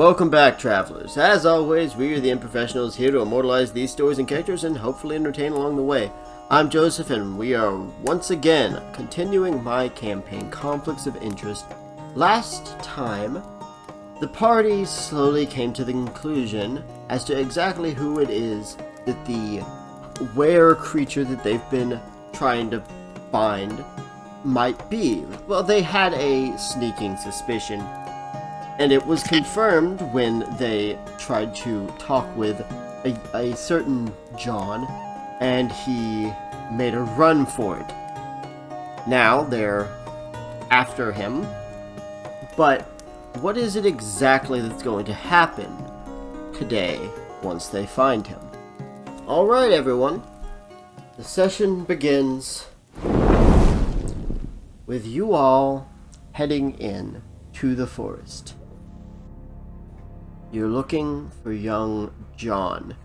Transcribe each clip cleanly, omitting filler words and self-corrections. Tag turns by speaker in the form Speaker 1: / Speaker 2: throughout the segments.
Speaker 1: Welcome back, travelers. As always, we are the Improfessionals, here to immortalize these stories and characters and hopefully entertain along the way. I'm Joseph, and we are once again continuing my campaign, Conflicts of Interest. Last time, the party slowly came to the conclusion as to exactly who it is that the were creature that they've been trying to find might be. Well, they had a sneaking suspicion, and it was confirmed when they tried to talk with a certain John, and he made a run for it. Now they're after him, but what is it exactly that's going to happen today once they find him? Alright, everyone. The session begins with you all heading in to the forest. You're looking for young John,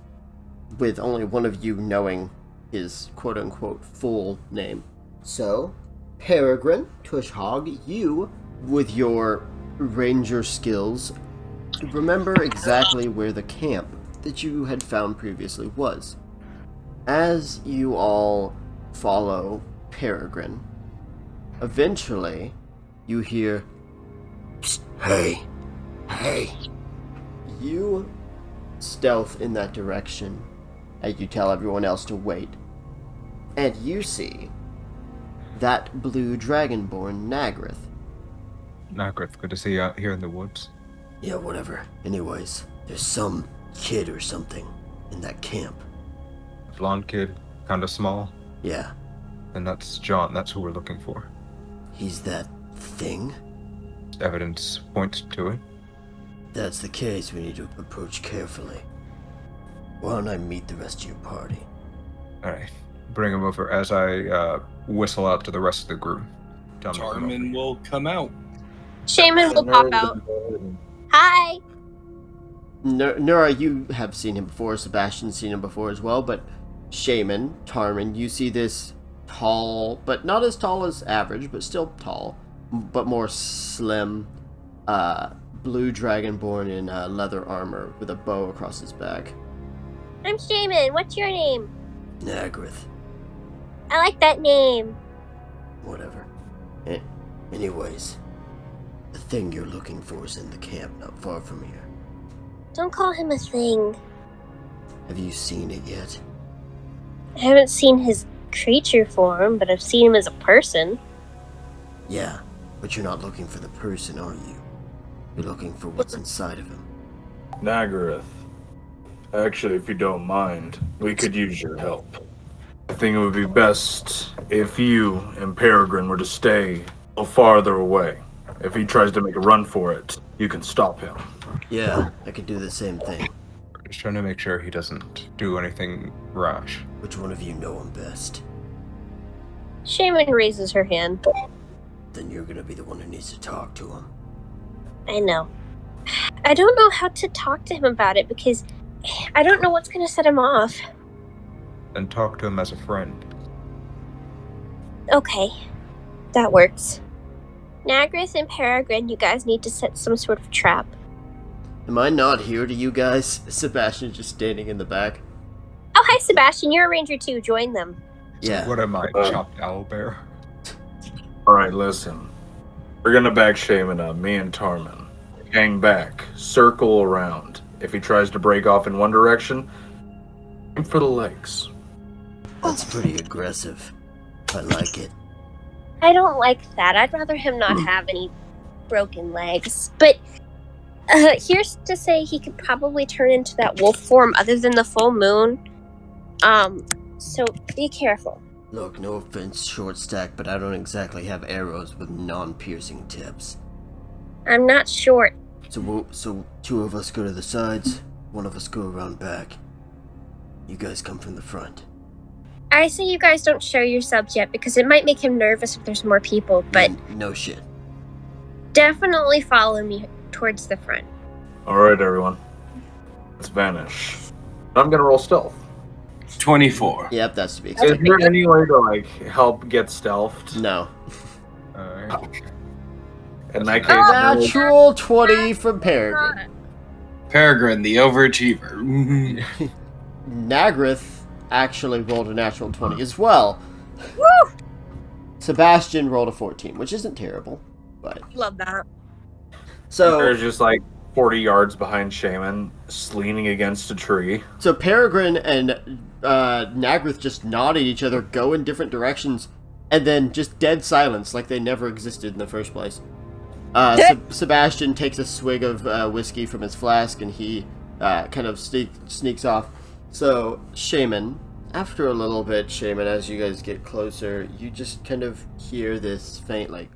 Speaker 1: with only one of you knowing his quote-unquote full name. So, Peregrine, Tushhog, you, with your ranger skills, remember exactly where the camp that you had found previously was. As you all follow Peregrine, eventually you hear, "Psst, hey. You stealth in that direction, and you tell everyone else to wait. And you see that blue dragonborn Nagrith.
Speaker 2: Nagrith, good to see you out here in the woods.
Speaker 1: Yeah, whatever. Anyways, there's some kid or something in that camp.
Speaker 2: Blonde kid, kinda small.
Speaker 1: Yeah.
Speaker 2: And that's John, that's who we're looking for.
Speaker 1: He's that thing?
Speaker 2: Evidence points to it.
Speaker 1: If that's the case, we need to approach carefully. Why don't I meet the rest of your party?
Speaker 2: Alright, bring him over as I whistle out to the rest of the group.
Speaker 3: Tarmin will come out.
Speaker 4: Shaman will pop out. Hi!
Speaker 1: Nura, you have seen him before. Sebastian's seen him before as well, but Shaman, Tarmin, you see this tall, but not as tall as average, but still tall, but more slim, blue dragonborn in leather armor with a bow across his back.
Speaker 4: I'm Shaman. What's your name?
Speaker 1: Nagrith.
Speaker 4: I like that name.
Speaker 1: Whatever. Anyways, the thing you're looking for is in the camp not far from here.
Speaker 4: Don't call him a thing.
Speaker 1: Have you seen it yet?
Speaker 4: I haven't seen his creature form, but I've seen him as a person.
Speaker 1: Yeah, but you're not looking for the person, are you? You're looking for what's inside of him.
Speaker 3: Nagareth. Actually, if you don't mind, we could use your help. I think it would be best if you and Peregrine were to stay a little farther away. If he tries to make a run for it, you can stop him.
Speaker 1: Yeah, I could do the same thing.
Speaker 2: We're just trying to make sure he doesn't do anything rash.
Speaker 1: Which one of you know him best?
Speaker 4: Shaman raises her hand.
Speaker 1: Then you're gonna be the one who needs to talk to him.
Speaker 4: I know. I don't know how to talk to him about it because I don't know what's going to set him off.
Speaker 2: Then talk to him as a friend.
Speaker 4: Okay, that works. Nagrith and Peregrine, you guys need to set some sort of trap.
Speaker 1: Am I not here to you guys? Sebastian's just standing in the back.
Speaker 4: Oh, hi, Sebastian. You're a ranger too. Join them.
Speaker 1: Yeah.
Speaker 2: What am I, chopped owlbear?
Speaker 3: Alright, listen. We're gonna back Shaman up, me and Tarmin. Hang back, circle around. If he tries to break off in one direction, aim for the legs.
Speaker 1: That's pretty aggressive. I like it.
Speaker 4: I don't like that. I'd rather him not have any broken legs. But here's to say he could probably turn into that wolf form other than the full moon. So be careful.
Speaker 1: Look, no offense, short stack, but I don't exactly have arrows with non-piercing tips.
Speaker 4: I'm not short.
Speaker 1: So two of us go to the sides, one of us go around back. You guys come from the front.
Speaker 4: I say you guys don't show yourselves yet because it might make him nervous if there's more people, but
Speaker 1: No shit.
Speaker 4: definitely follow me towards the front.
Speaker 3: Alright, everyone. Let's vanish. I'm gonna roll stealth.
Speaker 5: 24.
Speaker 1: Yep, that's to be
Speaker 3: Is
Speaker 1: expected.
Speaker 3: there any way to, help get stealthed?
Speaker 1: No.
Speaker 2: Alright.
Speaker 3: In that case,
Speaker 1: Natural 20 from Peregrine.
Speaker 5: Peregrine, the overachiever.
Speaker 1: Nagrith actually rolled a natural 20 as well.
Speaker 4: Woo!
Speaker 1: Sebastian rolled a 14, which isn't terrible, but
Speaker 4: Love that.
Speaker 1: so
Speaker 3: There's just like 40 yards behind Shaman, leaning against a tree.
Speaker 1: so Peregrine and Nagrith just nod at each other, go in different directions, and then just dead silence, like they never existed in the first place. Sebastian takes a swig of whiskey from his flask, and he kind of sneaks off. So, Shaman, after a little bit, Shaman, as you guys get closer, you just kind of hear this faint, like...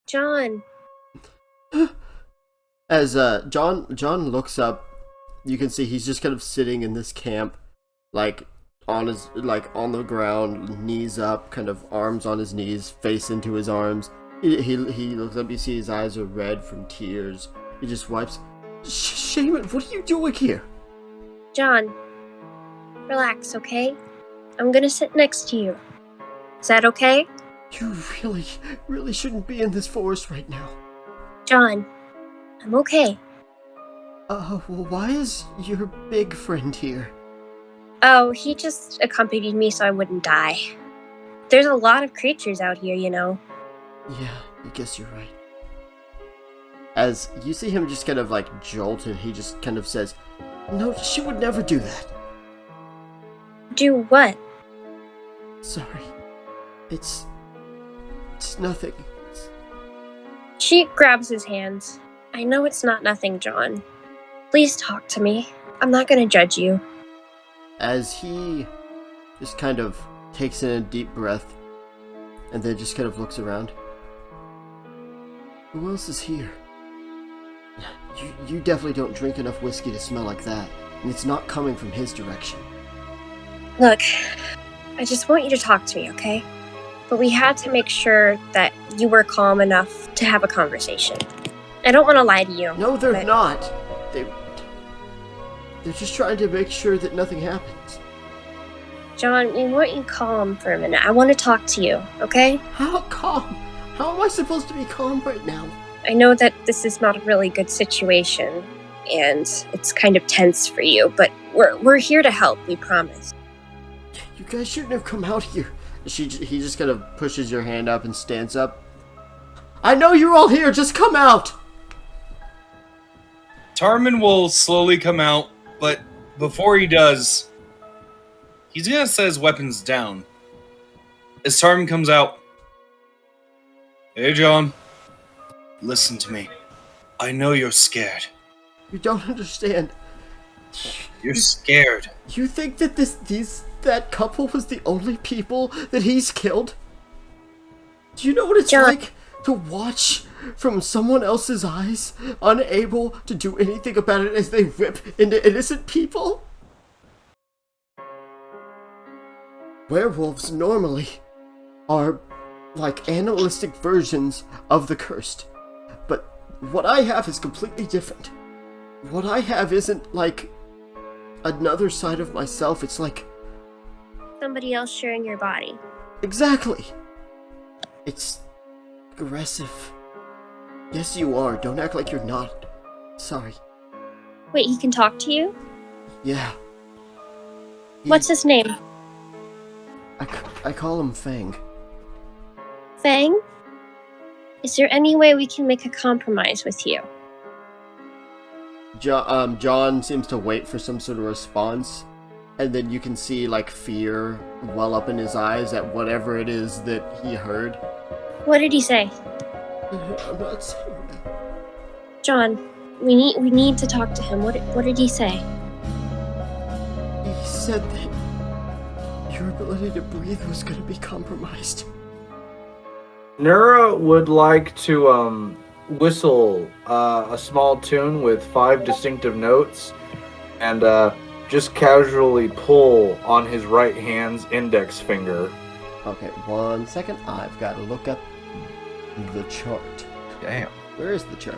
Speaker 4: John.
Speaker 1: As John looks up, you can see he's just kind of sitting in this camp, like on the ground, knees up, kind of arms on his knees, face into his arms. He looks up. You see his eyes are red from tears. He just wipes. Shaman, what are you doing here?
Speaker 4: John. Relax, okay? I'm gonna sit next to you. Is that okay?
Speaker 1: You really shouldn't be in this forest right now.
Speaker 4: John. I'm okay.
Speaker 1: Well, why is your big friend here?
Speaker 4: Oh, he just accompanied me so I wouldn't die. There's a lot of creatures out here, you know.
Speaker 1: Yeah, I guess you're right. As you see him just kind of like jolted, he just kind of says, "No, she would never do that."
Speaker 4: Do what?
Speaker 1: Sorry. It's nothing.
Speaker 4: She grabs his hands. I know it's not nothing, John. Please talk to me. I'm not gonna judge you.
Speaker 1: As he just kind of takes in a deep breath and then just kind of looks around. Who else is here? You definitely don't drink enough whiskey to smell like that, and it's not coming from his direction.
Speaker 4: Look, I just want you to talk to me, okay? But we had to make sure that you were calm enough to have a conversation. I don't want to lie to you.
Speaker 1: No, they're
Speaker 4: but
Speaker 1: not. They're just trying to make sure that nothing happens.
Speaker 4: John, we want you calm for a minute. I want to talk to you, okay?
Speaker 1: How calm? How am I supposed to be calm right now?
Speaker 4: I know that this is not a really good situation, and it's kind of tense for you, but we're here to help, we promise.
Speaker 1: You guys shouldn't have come out here. He just kind of pushes your hand up and stands up. I know you're all here, just come out!
Speaker 5: Tarman will slowly come out, but before he does, he's gonna set his weapons down. As Tarman comes out, "Hey, John. Listen to me. I know you're scared.
Speaker 1: You don't understand.
Speaker 5: You're scared.
Speaker 1: You think that that couple was the only people that he's killed? Do you know what it's
Speaker 4: John.
Speaker 1: like to watch from someone else's eyes, unable to do anything about it as they rip into innocent people? Werewolves normally are like animalistic versions of the cursed. But what I have is completely different. What I have isn't like another side of myself, it's like...
Speaker 4: Somebody else sharing your body.
Speaker 1: Exactly! It's aggressive. Yes, you are. Don't act like you're not. Sorry.
Speaker 4: Wait, he can talk to you?
Speaker 1: Yeah.
Speaker 4: What's his name?
Speaker 1: I call him Fang.
Speaker 4: Fang? Is there any way we can make a compromise with you?
Speaker 1: John seems to wait for some sort of response, and then you can see like fear well up in his eyes at whatever it is that he heard.
Speaker 4: What did he say?
Speaker 1: I'm not saying that.
Speaker 4: John, we need to talk to him. What did he say?
Speaker 1: He said that your ability to breathe was going to be compromised.
Speaker 3: Nura would like to whistle a small tune with 5 distinctive notes and just casually pull on his right hand's index finger.
Speaker 1: Okay, 1 second. I've got to look up the chart.
Speaker 2: Damn.
Speaker 1: Where is the chart?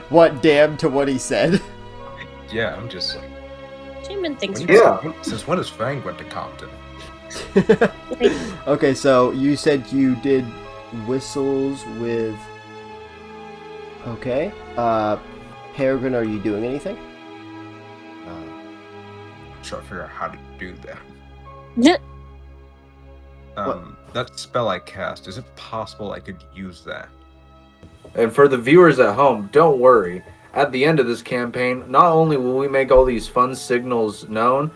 Speaker 1: What, damn to what he said?
Speaker 2: Yeah, I'm just like...
Speaker 4: Shaman thinks
Speaker 2: Since when has Fang went to Compton?
Speaker 1: Okay, so you said you did whistles with Okay. Peregrine, are you doing anything?
Speaker 2: Try to figure out how to do that.
Speaker 4: Yeah.
Speaker 2: That spell I cast, is it possible I could use that?
Speaker 3: And for the viewers at home, don't worry. At the end of this campaign, not only will we make all these fun signals known,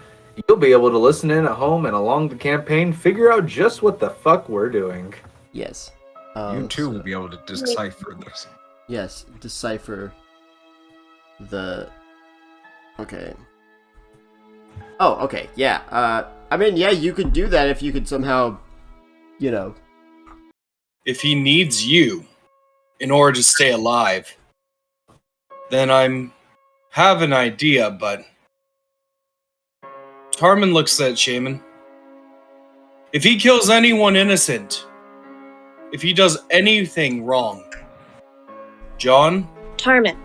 Speaker 3: you'll be able to listen in at home and along the campaign figure out just what the fuck we're doing.
Speaker 1: Yes.
Speaker 2: You too
Speaker 1: so-
Speaker 2: will be able to decipher this.
Speaker 1: Yes, decipher the... Okay. Oh, okay, yeah. I mean, yeah, you could do that if you could somehow, you know...
Speaker 5: If he needs you in order to stay alive, then have an idea, but... Tarman looks at Shaman. If he kills anyone innocent, if he does anything wrong, John?
Speaker 4: Tarman,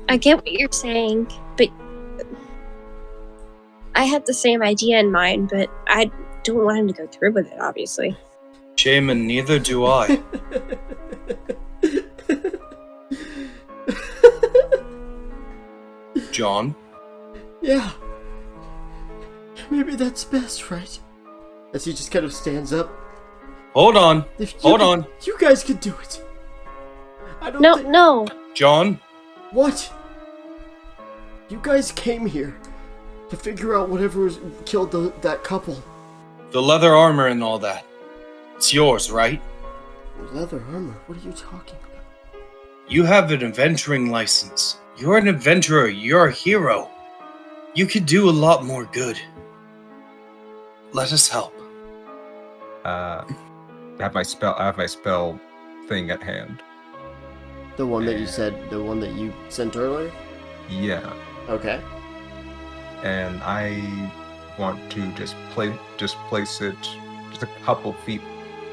Speaker 4: I get what you're saying, but I had the same idea in mind, but I don't want him to go through with it, obviously.
Speaker 5: Shaman, neither do I. John?
Speaker 1: Yeah. Maybe that's best, right? As he just kind of stands up.
Speaker 5: Hold on. Hold on.
Speaker 1: You guys can do it. I don't
Speaker 4: No,
Speaker 1: think...
Speaker 4: no.
Speaker 5: John?
Speaker 1: What? You guys came here to figure out whatever killed that couple.
Speaker 5: The leather armor and all that. It's yours, right?
Speaker 1: Leather armor? What are you talking about?
Speaker 5: You have an adventuring license. You're an adventurer. You're a hero. You could do a lot more good. Let us help.
Speaker 2: I have my spell thing at hand.
Speaker 1: The one that you said, the one that you sent earlier?
Speaker 2: Yeah.
Speaker 1: Okay.
Speaker 2: And I want to just place it just a couple feet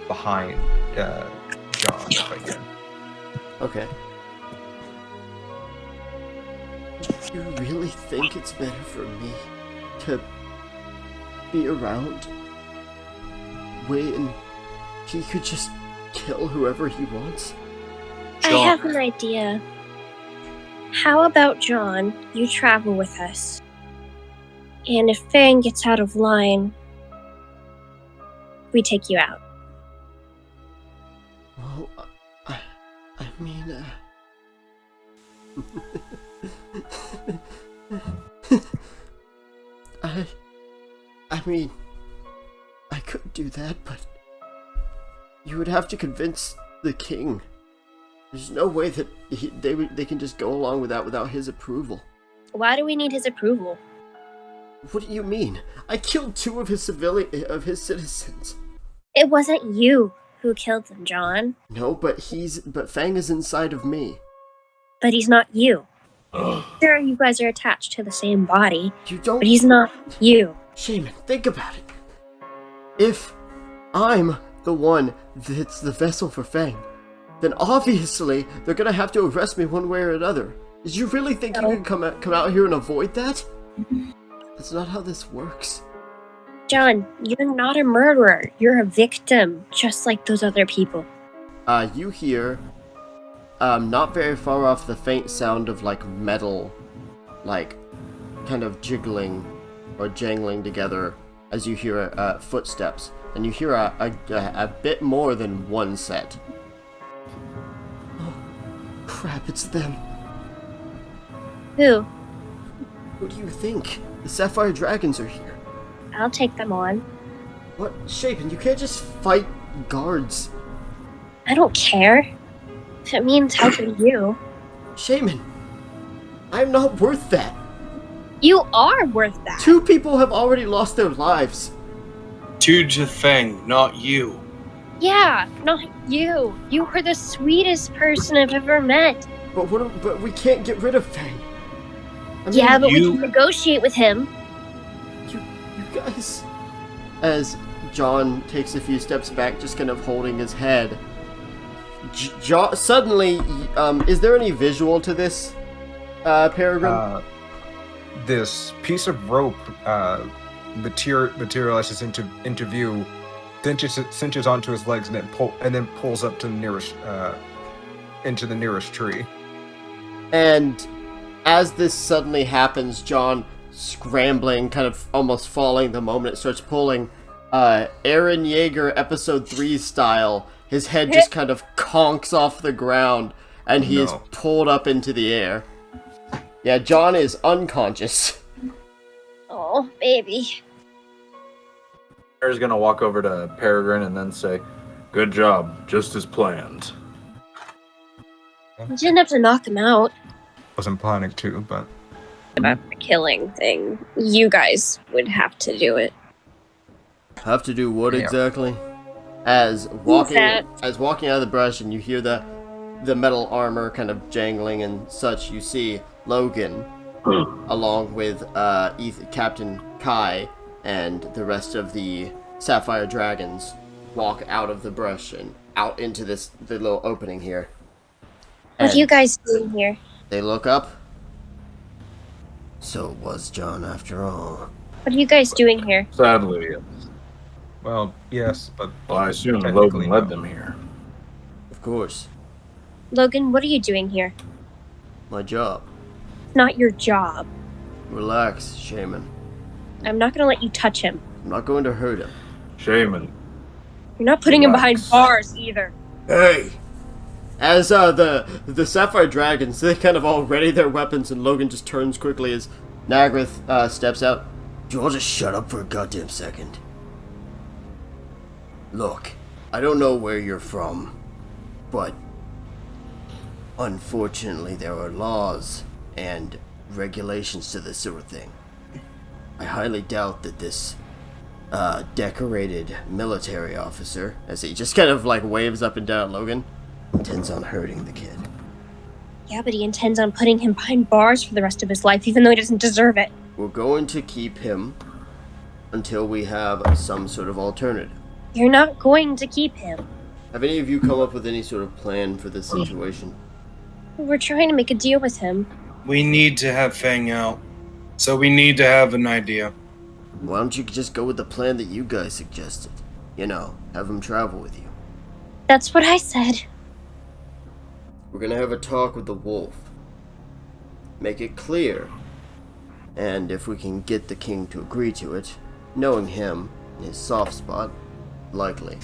Speaker 2: behind John if I can.
Speaker 1: Okay. You really think it's better for me to be around when he could just kill whoever he wants?
Speaker 4: I
Speaker 5: John.
Speaker 4: have an idea. How about, John, you travel with us? And if Fang gets out of line, we take you out.
Speaker 1: Well, I mean, I mean, I could do that, but you would have to convince the king. There's no way that they can just go along with that without his approval.
Speaker 4: Why do we need his approval?
Speaker 1: What do you mean? I killed 2 of his citizens.
Speaker 4: It wasn't you who killed them, John.
Speaker 1: No, but Fang is inside of me.
Speaker 4: But he's not you. Sure, you guys are attached to the same body,
Speaker 1: You don't.
Speaker 4: but he's not you.
Speaker 1: Shaman, think about it. If I'm the one that's the vessel for Fang, then obviously they're gonna have to arrest me one way or another. Did you really think you could come out here and avoid that? That's not how this works.
Speaker 4: John, you're not a murderer. You're a victim, just like those other people.
Speaker 1: You hear, not very far off, the faint sound of like metal, like kind of jiggling or jangling together as you hear footsteps, and you hear a bit more than one set. Oh, crap! It's them.
Speaker 4: Who?
Speaker 1: Who do you think? The Sapphire Dragons are here.
Speaker 4: I'll take them on.
Speaker 1: What, Shapen? You can't just fight guards.
Speaker 4: I don't care. If it means helping you.
Speaker 1: Shaman, I'm not worth that.
Speaker 4: You are worth that.
Speaker 1: 2 people have already lost their lives.
Speaker 5: 2 to Fang, not you.
Speaker 4: Yeah, not you. You were the sweetest person I've ever met.
Speaker 1: But we can't get rid of Fang. I mean,
Speaker 4: Yeah, but we
Speaker 5: you-
Speaker 4: can negotiate with him.
Speaker 1: You guys. As John takes a few steps back, just kind of holding his head. Suddenly, is there any visual to this, Peregrine?
Speaker 2: This piece of rope materializes into view, cinches onto his legs, and then pulls up to the nearest into the nearest tree.
Speaker 1: And as this suddenly happens, John, scrambling, kind of almost falling the moment it starts pulling, Aaron Yeager episode 3 style, his head just kind of conks off the ground, and he is pulled up into the air. Yeah, John is unconscious.
Speaker 4: Oh, baby.
Speaker 3: Bear's gonna walk over to Peregrine and then say, "Good job, just as planned."
Speaker 4: You didn't have to knock him out.
Speaker 2: Wasn't planning to, but
Speaker 4: About the killing thing. You guys would have to do it.
Speaker 1: Have to do what
Speaker 2: Yeah.
Speaker 1: exactly? As walking
Speaker 4: that?
Speaker 1: out of the brush and you hear the metal armor kind of jangling and such, you see Logan along with Captain Kai and the rest of the Sapphire Dragons walk out of the brush and out into the little opening here.
Speaker 4: What are you guys doing here?
Speaker 1: They look up. So it was John after all.
Speaker 4: What are you guys doing here?
Speaker 3: Sadly,
Speaker 2: well, yes, but
Speaker 3: well, I assume
Speaker 2: Technically,
Speaker 3: Logan led
Speaker 2: no.
Speaker 3: them here.
Speaker 1: Of course.
Speaker 4: Logan, what are you doing here?
Speaker 1: My job.
Speaker 4: It's not your job.
Speaker 1: Relax, Shaman.
Speaker 4: I'm not gonna let you touch him.
Speaker 1: I'm not going to hurt him.
Speaker 3: Shaman.
Speaker 4: You're not putting him behind
Speaker 3: Relax.
Speaker 4: bars either.
Speaker 1: Hey! As the Sapphire Dragons, they kind of all ready their weapons, and Logan just turns quickly as Nagrith steps out. Do you all just shut up for a goddamn second? Look, I don't know where you're from, but unfortunately there are laws and regulations to this sort of thing. I highly doubt that this decorated military officer, as he just kind of like waves up and down Logan, intends on hurting the kid.
Speaker 4: Yeah, but he intends on putting him behind bars for the rest of his life, even though he doesn't deserve it.
Speaker 1: We're going to keep him until we have some sort of alternative.
Speaker 4: You're not going to keep him.
Speaker 1: Have any of you come up with any sort of plan for this situation?
Speaker 4: We're trying to make a deal with him.
Speaker 5: We need to have Fang out. So we need to have an idea.
Speaker 1: Why don't you just go with the plan that you guys suggested? You know, have him travel with you.
Speaker 4: That's what I said.
Speaker 1: We're gonna have a talk with the wolf. Make it clear. And if we can get the king to agree to it, knowing him, his soft spot, likely.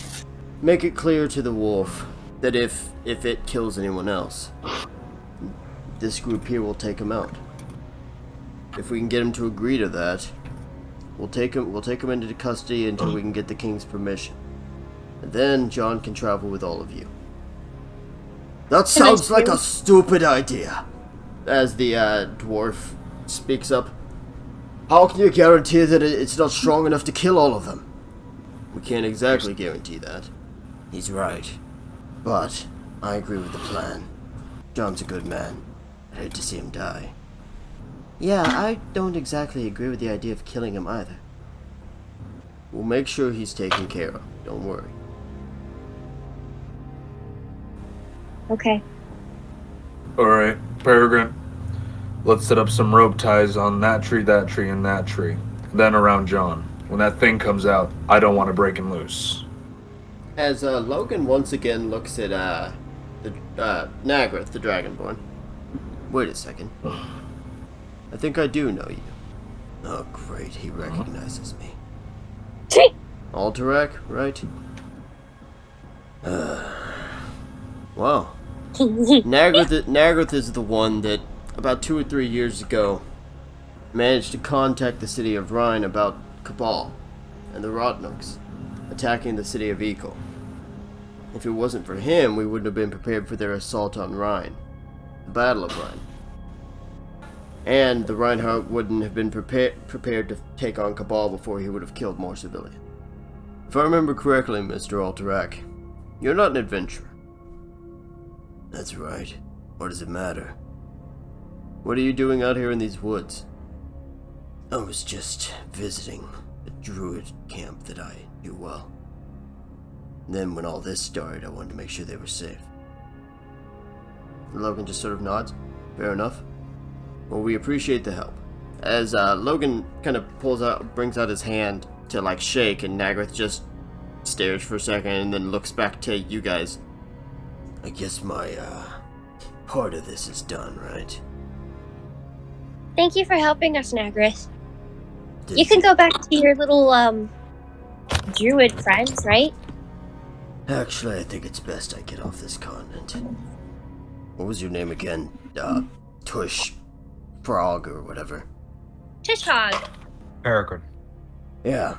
Speaker 1: Make it clear to the wolf that if it kills anyone else, this group here will take him out. If we can get him to agree to that, we'll take him into custody until we can get the king's permission. And then John can travel with all of you. That sounds like a stupid idea. As the dwarf speaks up, how can you guarantee that it's not strong enough to kill all of them? We can't exactly guarantee that. He's right. But I agree with the plan. John's a good man. I'd hate to see him die. Yeah, I don't exactly agree with the idea of killing him either. We'll make sure he's taken care of. Don't worry.
Speaker 4: Okay.
Speaker 3: Alright, Peregrine. Let's set up some rope ties on that tree, and that tree. Then around John. When that thing comes out, I don't want to break him loose.
Speaker 1: As Logan once again looks at Nagrith, the Dragonborn. Wait a second. I think I do know you. Oh, great, he recognizes me. Alterac, right? Wow. Nagrith is the one that, about 2 or 3 years ago, managed to contact the city of Rhine about Cabal and the Rotnooks attacking the city of Ekel. If it wasn't for him, we wouldn't have been prepared for their assault on Rhine, the Battle of Rhine. And the Reinhardt wouldn't have been prepared to take on Cabal before he would have killed more civilians. If I remember correctly, Mr. Alterac, you're not an adventurer. That's right. What does it matter? What are you doing out here in these woods? I was just visiting a druid camp that I knew well. And then when all this started, I wanted to make sure they were safe. Logan just sort of nods. Fair enough. Well, we appreciate the help. As Logan kind of brings out his hand to like shake, and Nagrith just stares for a second and then looks back to you guys. I guess my, part of this is done, right?
Speaker 4: Thank you for helping us, Nagrith.
Speaker 1: Did
Speaker 4: You can go back to your little, druid friends, right?
Speaker 1: Actually, I think it's best I get off this continent. What was your name again? Tush Frog or whatever.
Speaker 4: Tishhog.
Speaker 2: Peregrine.
Speaker 1: Yeah.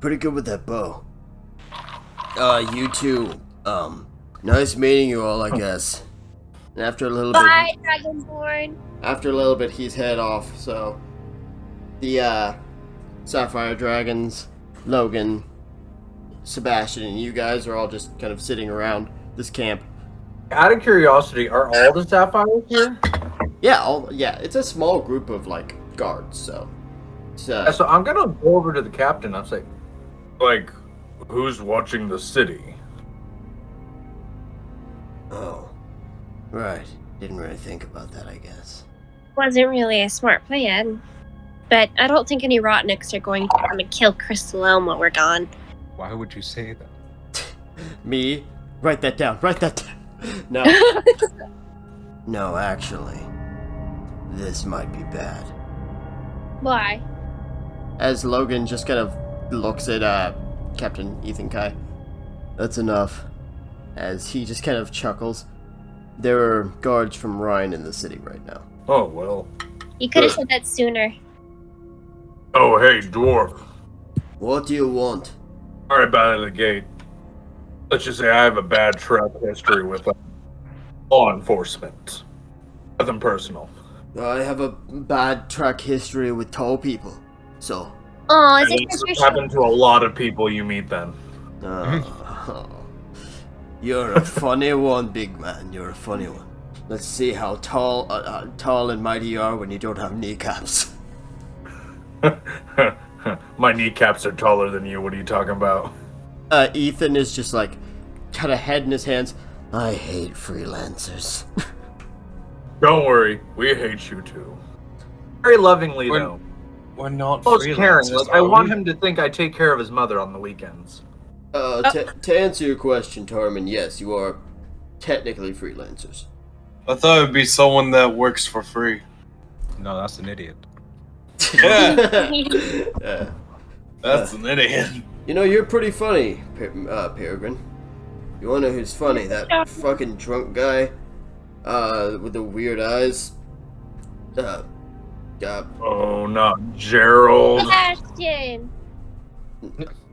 Speaker 1: Pretty good with that bow. You two, nice meeting you all, I guess. And after a little
Speaker 4: Bye, Dragonborn.
Speaker 1: After a little bit, he's head off, so... The, Sapphire Dragons, Logan, Sebastian, and you guys are all just kind of sitting around this camp.
Speaker 3: Out of curiosity, are all the sapphires here?
Speaker 1: Yeah, it's a small group of, like, guards, so...
Speaker 3: So I'm gonna go over to the captain. I'll say, like, who's watching the city?
Speaker 1: Oh. Right. Didn't really think about that, I guess.
Speaker 4: Wasn't really a smart plan. But I don't think any Rotniks are going to come and kill Crystal Elm while we're gone.
Speaker 2: Why would you say that?
Speaker 1: Me? Write that down. No. No, actually. This might be bad.
Speaker 4: Why?
Speaker 1: As Logan just kind of looks at Captain Ethan Kai. That's enough. As he just kind of chuckles. There are guards from Rhine in the city right now.
Speaker 3: Oh, well.
Speaker 4: You could have said that sooner.
Speaker 3: Oh, hey, dwarf.
Speaker 1: What do you want?
Speaker 3: Alright, out of the gate. Let's just say I have a bad track history with law enforcement. Nothing personal.
Speaker 1: I have a bad track history with tall people, so...
Speaker 4: Oh, is
Speaker 3: And
Speaker 4: it because
Speaker 3: it's
Speaker 4: you're
Speaker 3: happened to a lot of people you meet then.
Speaker 1: You're a funny one, big man. You're a funny one. Let's see how tall and mighty you are when you don't have kneecaps.
Speaker 3: My kneecaps are taller than you. What are you talking about?
Speaker 1: Ethan is just like, got a head in his hands. I hate freelancers.
Speaker 3: Don't worry, we hate you too. Very lovingly, though.
Speaker 5: We're not
Speaker 3: Most caring.
Speaker 5: freelancers.
Speaker 3: I want him to think I take care of his mother on the weekends.
Speaker 1: To answer your question, Tarman, yes, you are technically freelancers.
Speaker 5: I thought it would be someone that works for free.
Speaker 2: No, that's an idiot.
Speaker 5: Yeah, that's an idiot.
Speaker 1: You know, you're pretty funny, Peregrine. You wanna know who's funny? That fucking drunk guy, with the weird eyes.
Speaker 3: Oh, not Gerald.
Speaker 4: Sebastian!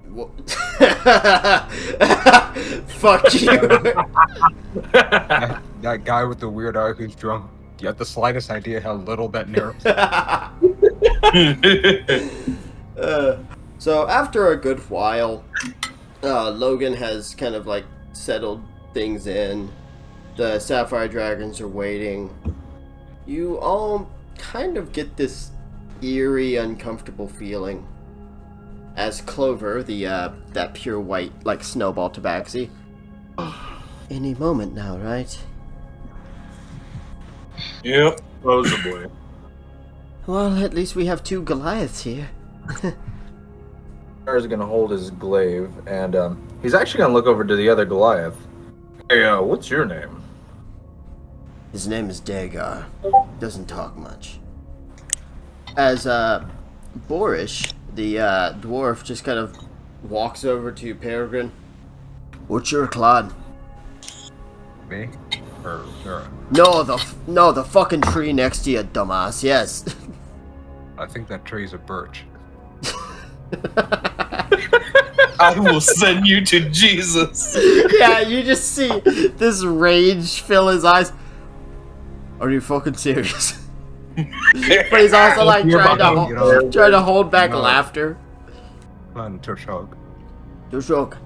Speaker 1: What? Fuck you.
Speaker 2: That guy with the weird eye who's drunk. Do you have the slightest idea how little that narrows?
Speaker 1: So after a good while, Logan has kind of like settled things in. The Sapphire Dragons are waiting. You all kind of get this eerie, uncomfortable feeling as Clover, the that pure white like snowball tabaxi. Any moment now, right?
Speaker 5: Yep.
Speaker 3: Supposedly.
Speaker 1: Well, at least we have two Goliaths here.
Speaker 3: Is gonna hold his glaive, and he's actually gonna look over to the other Goliath. Hey, what's your name?
Speaker 1: His name is Dagar. Doesn't talk much. As Borish, the dwarf, just kind of walks over to Peregrine. What's your clan?
Speaker 2: Me? Or
Speaker 1: No, the fucking tree next to you, dumbass. Yes.
Speaker 2: I think that tree's a birch.
Speaker 5: I will send you to Jesus.
Speaker 1: Yeah, you just see this rage fill his eyes. Are you fucking serious? But he's also like trying to hold back laughter.
Speaker 2: Fun, Tushog.
Speaker 1: Tushog,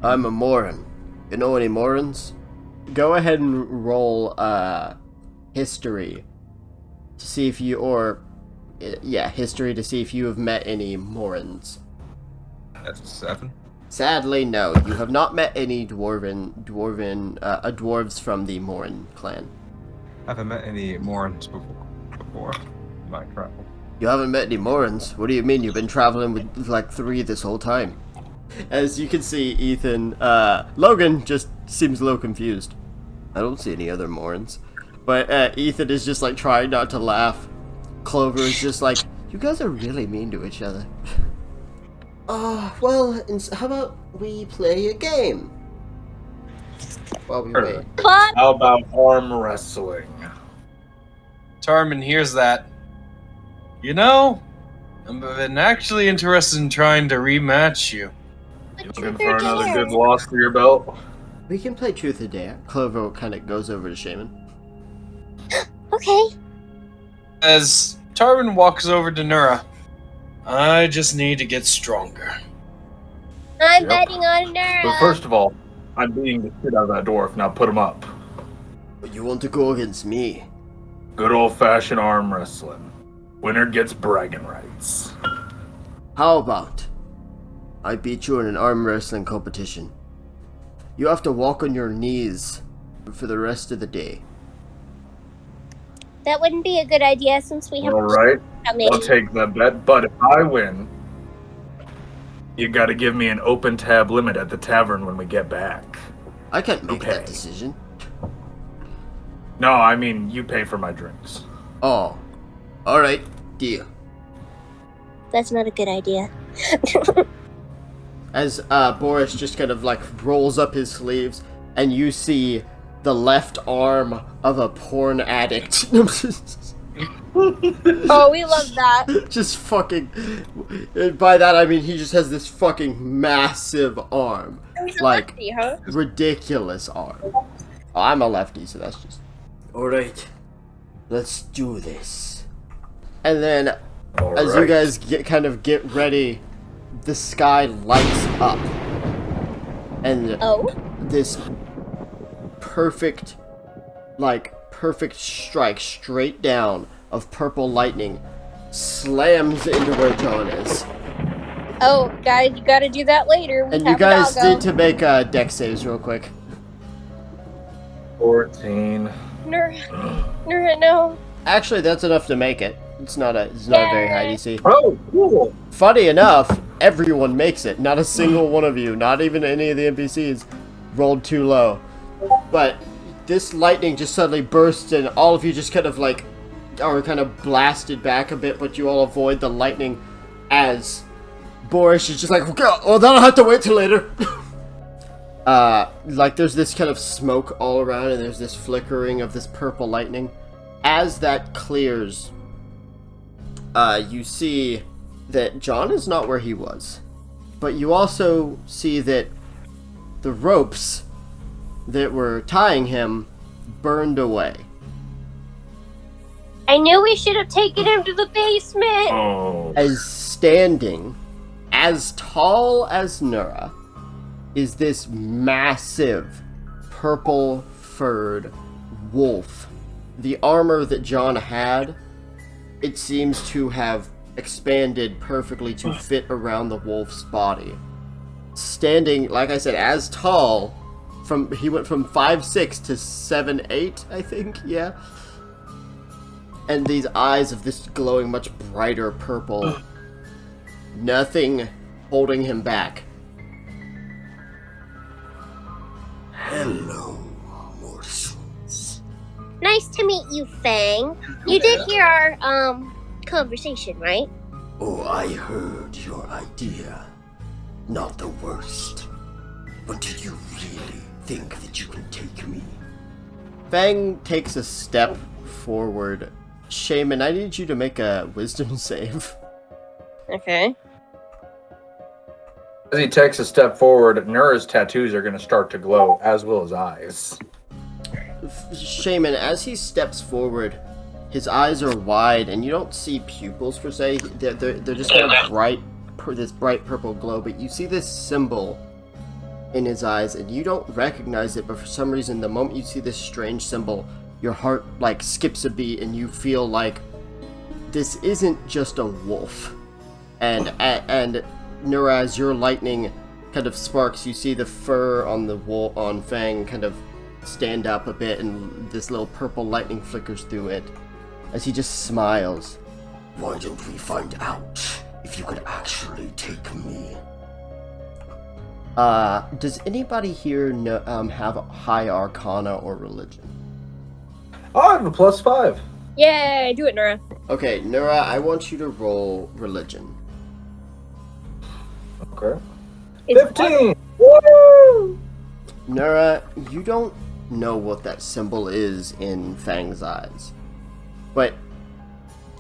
Speaker 1: I'm a Moran. You know any Morans? Go ahead and roll history to see if you history to see if you have met any Morans.
Speaker 2: That's 7.
Speaker 1: Sadly, no. You have not met any dwarves from the Moran clan.
Speaker 2: Haven't met any Morans before my travel.
Speaker 1: You haven't met any Morans? What do you mean? You've been traveling with like 3 this whole time. As you can see, Ethan, Logan just seems a little confused. I don't see any other Morns. But Ethan is just like trying not to laugh. Clover is just like, you guys are really mean to each other. Well, how about we play a game? While we
Speaker 3: Sure.
Speaker 1: wait.
Speaker 4: But
Speaker 3: How about arm wrestling?
Speaker 5: Tarman hears that. You know, I've been actually interested in trying to rematch you.
Speaker 3: You looking for another good loss for your belt?
Speaker 1: We can play Truth or Dare. Clover kind of goes over to Shaman.
Speaker 4: Okay.
Speaker 5: As Tarman walks over to Nura, I just need to get stronger.
Speaker 4: I'm
Speaker 3: Yep.
Speaker 4: betting on Nura.
Speaker 3: But first of all, I'm beating the shit out of that dwarf. Now put him up.
Speaker 1: But you want to go against me?
Speaker 3: Good old-fashioned arm wrestling. Winner gets bragging rights.
Speaker 1: How about I beat you in an arm wrestling competition? You have to walk on your knees for the rest of the day.
Speaker 4: That wouldn't be a good idea since we have
Speaker 3: All right,
Speaker 4: coming.
Speaker 3: I'll take that bet. But if I win, you got to give me an open tab limit at the tavern when we get back.
Speaker 1: I can't make
Speaker 3: Okay.
Speaker 1: that decision.
Speaker 3: No, I mean you pay for my drinks.
Speaker 1: Oh. Alright, deal.
Speaker 4: That's not a good idea.
Speaker 1: As Boris just kind of like rolls up his sleeves and you see the left arm of a porn addict.
Speaker 4: Oh, we love that.
Speaker 1: Just fucking. By that I mean he just has this fucking massive arm.
Speaker 4: He's a
Speaker 1: Like,
Speaker 4: lefty, huh?
Speaker 1: ridiculous arm. Oh, I'm a lefty, so that's just. Alright, let's do this. And then,
Speaker 3: All
Speaker 1: as you
Speaker 3: right.
Speaker 1: guys kind of get ready, the sky lights up. And
Speaker 4: Oh?
Speaker 1: this perfect strike straight down of purple lightning slams into where John is.
Speaker 4: Oh, guys, you gotta do that later. We
Speaker 1: And
Speaker 4: have
Speaker 1: you guys
Speaker 4: a doggo.
Speaker 1: need to make deck saves real quick.
Speaker 3: 14.
Speaker 4: Nura, no.
Speaker 1: Actually, that's enough to make it. It's not a very high DC.
Speaker 3: Oh, cool.
Speaker 1: Funny enough, everyone makes it. Not a single one of you, not even any of the NPCs, rolled too low. But this lightning just suddenly bursts and all of you just kind of like are kind of blasted back a bit, but you all avoid the lightning as Boris is just like, oh, that'll have to wait till later. Like there's this kind of smoke all around and there's this flickering of this purple lightning. As that clears, you see that John is not where he was. But you also see that the ropes that were tying him burned away.
Speaker 4: I knew we should have taken him to the basement.
Speaker 3: Oh.
Speaker 1: As standing, as tall as Nura, is this massive purple-furred wolf. The armor that John had, it seems to have expanded perfectly to fit around the wolf's body. Standing, like I said, as tall, he went from 5'6" to 7'8", I think, yeah. And these eyes of this glowing much brighter purple. Nothing holding him back.
Speaker 6: Hello, morsels.
Speaker 4: Nice to meet you, Fang. You did hear our, conversation, right?
Speaker 6: Oh, I heard your idea. Not the worst. But do you really think that you can take me?
Speaker 1: Fang takes a step forward. Shaman, I need you to make a wisdom save.
Speaker 4: Okay.
Speaker 3: As he takes a step forward, Nura's tattoos are going to start to glow, as will his eyes.
Speaker 1: Shaman, as he steps forward, his eyes are wide, and you don't see pupils per se. They're just kind of bright, this bright purple glow. But you see this symbol in his eyes, and you don't recognize it. But for some reason, the moment you see this strange symbol, your heart like skips a beat, and you feel like this isn't just a wolf. And Nura, as your lightning kind of sparks, you see the fur on the wolf on Fang kind of stand up a bit, and this little purple lightning flickers through it as he just smiles.
Speaker 6: Why don't we find out if you could actually take me?
Speaker 1: Does anybody here have a high arcana or religion?
Speaker 3: I have a +5.
Speaker 4: Yay, do it, Nura.
Speaker 1: Okay, Nura, I want you to roll religion.
Speaker 3: Okay.
Speaker 4: It's
Speaker 3: 15! Woo!
Speaker 1: Nura, you don't know what that symbol is in Fang's eyes, but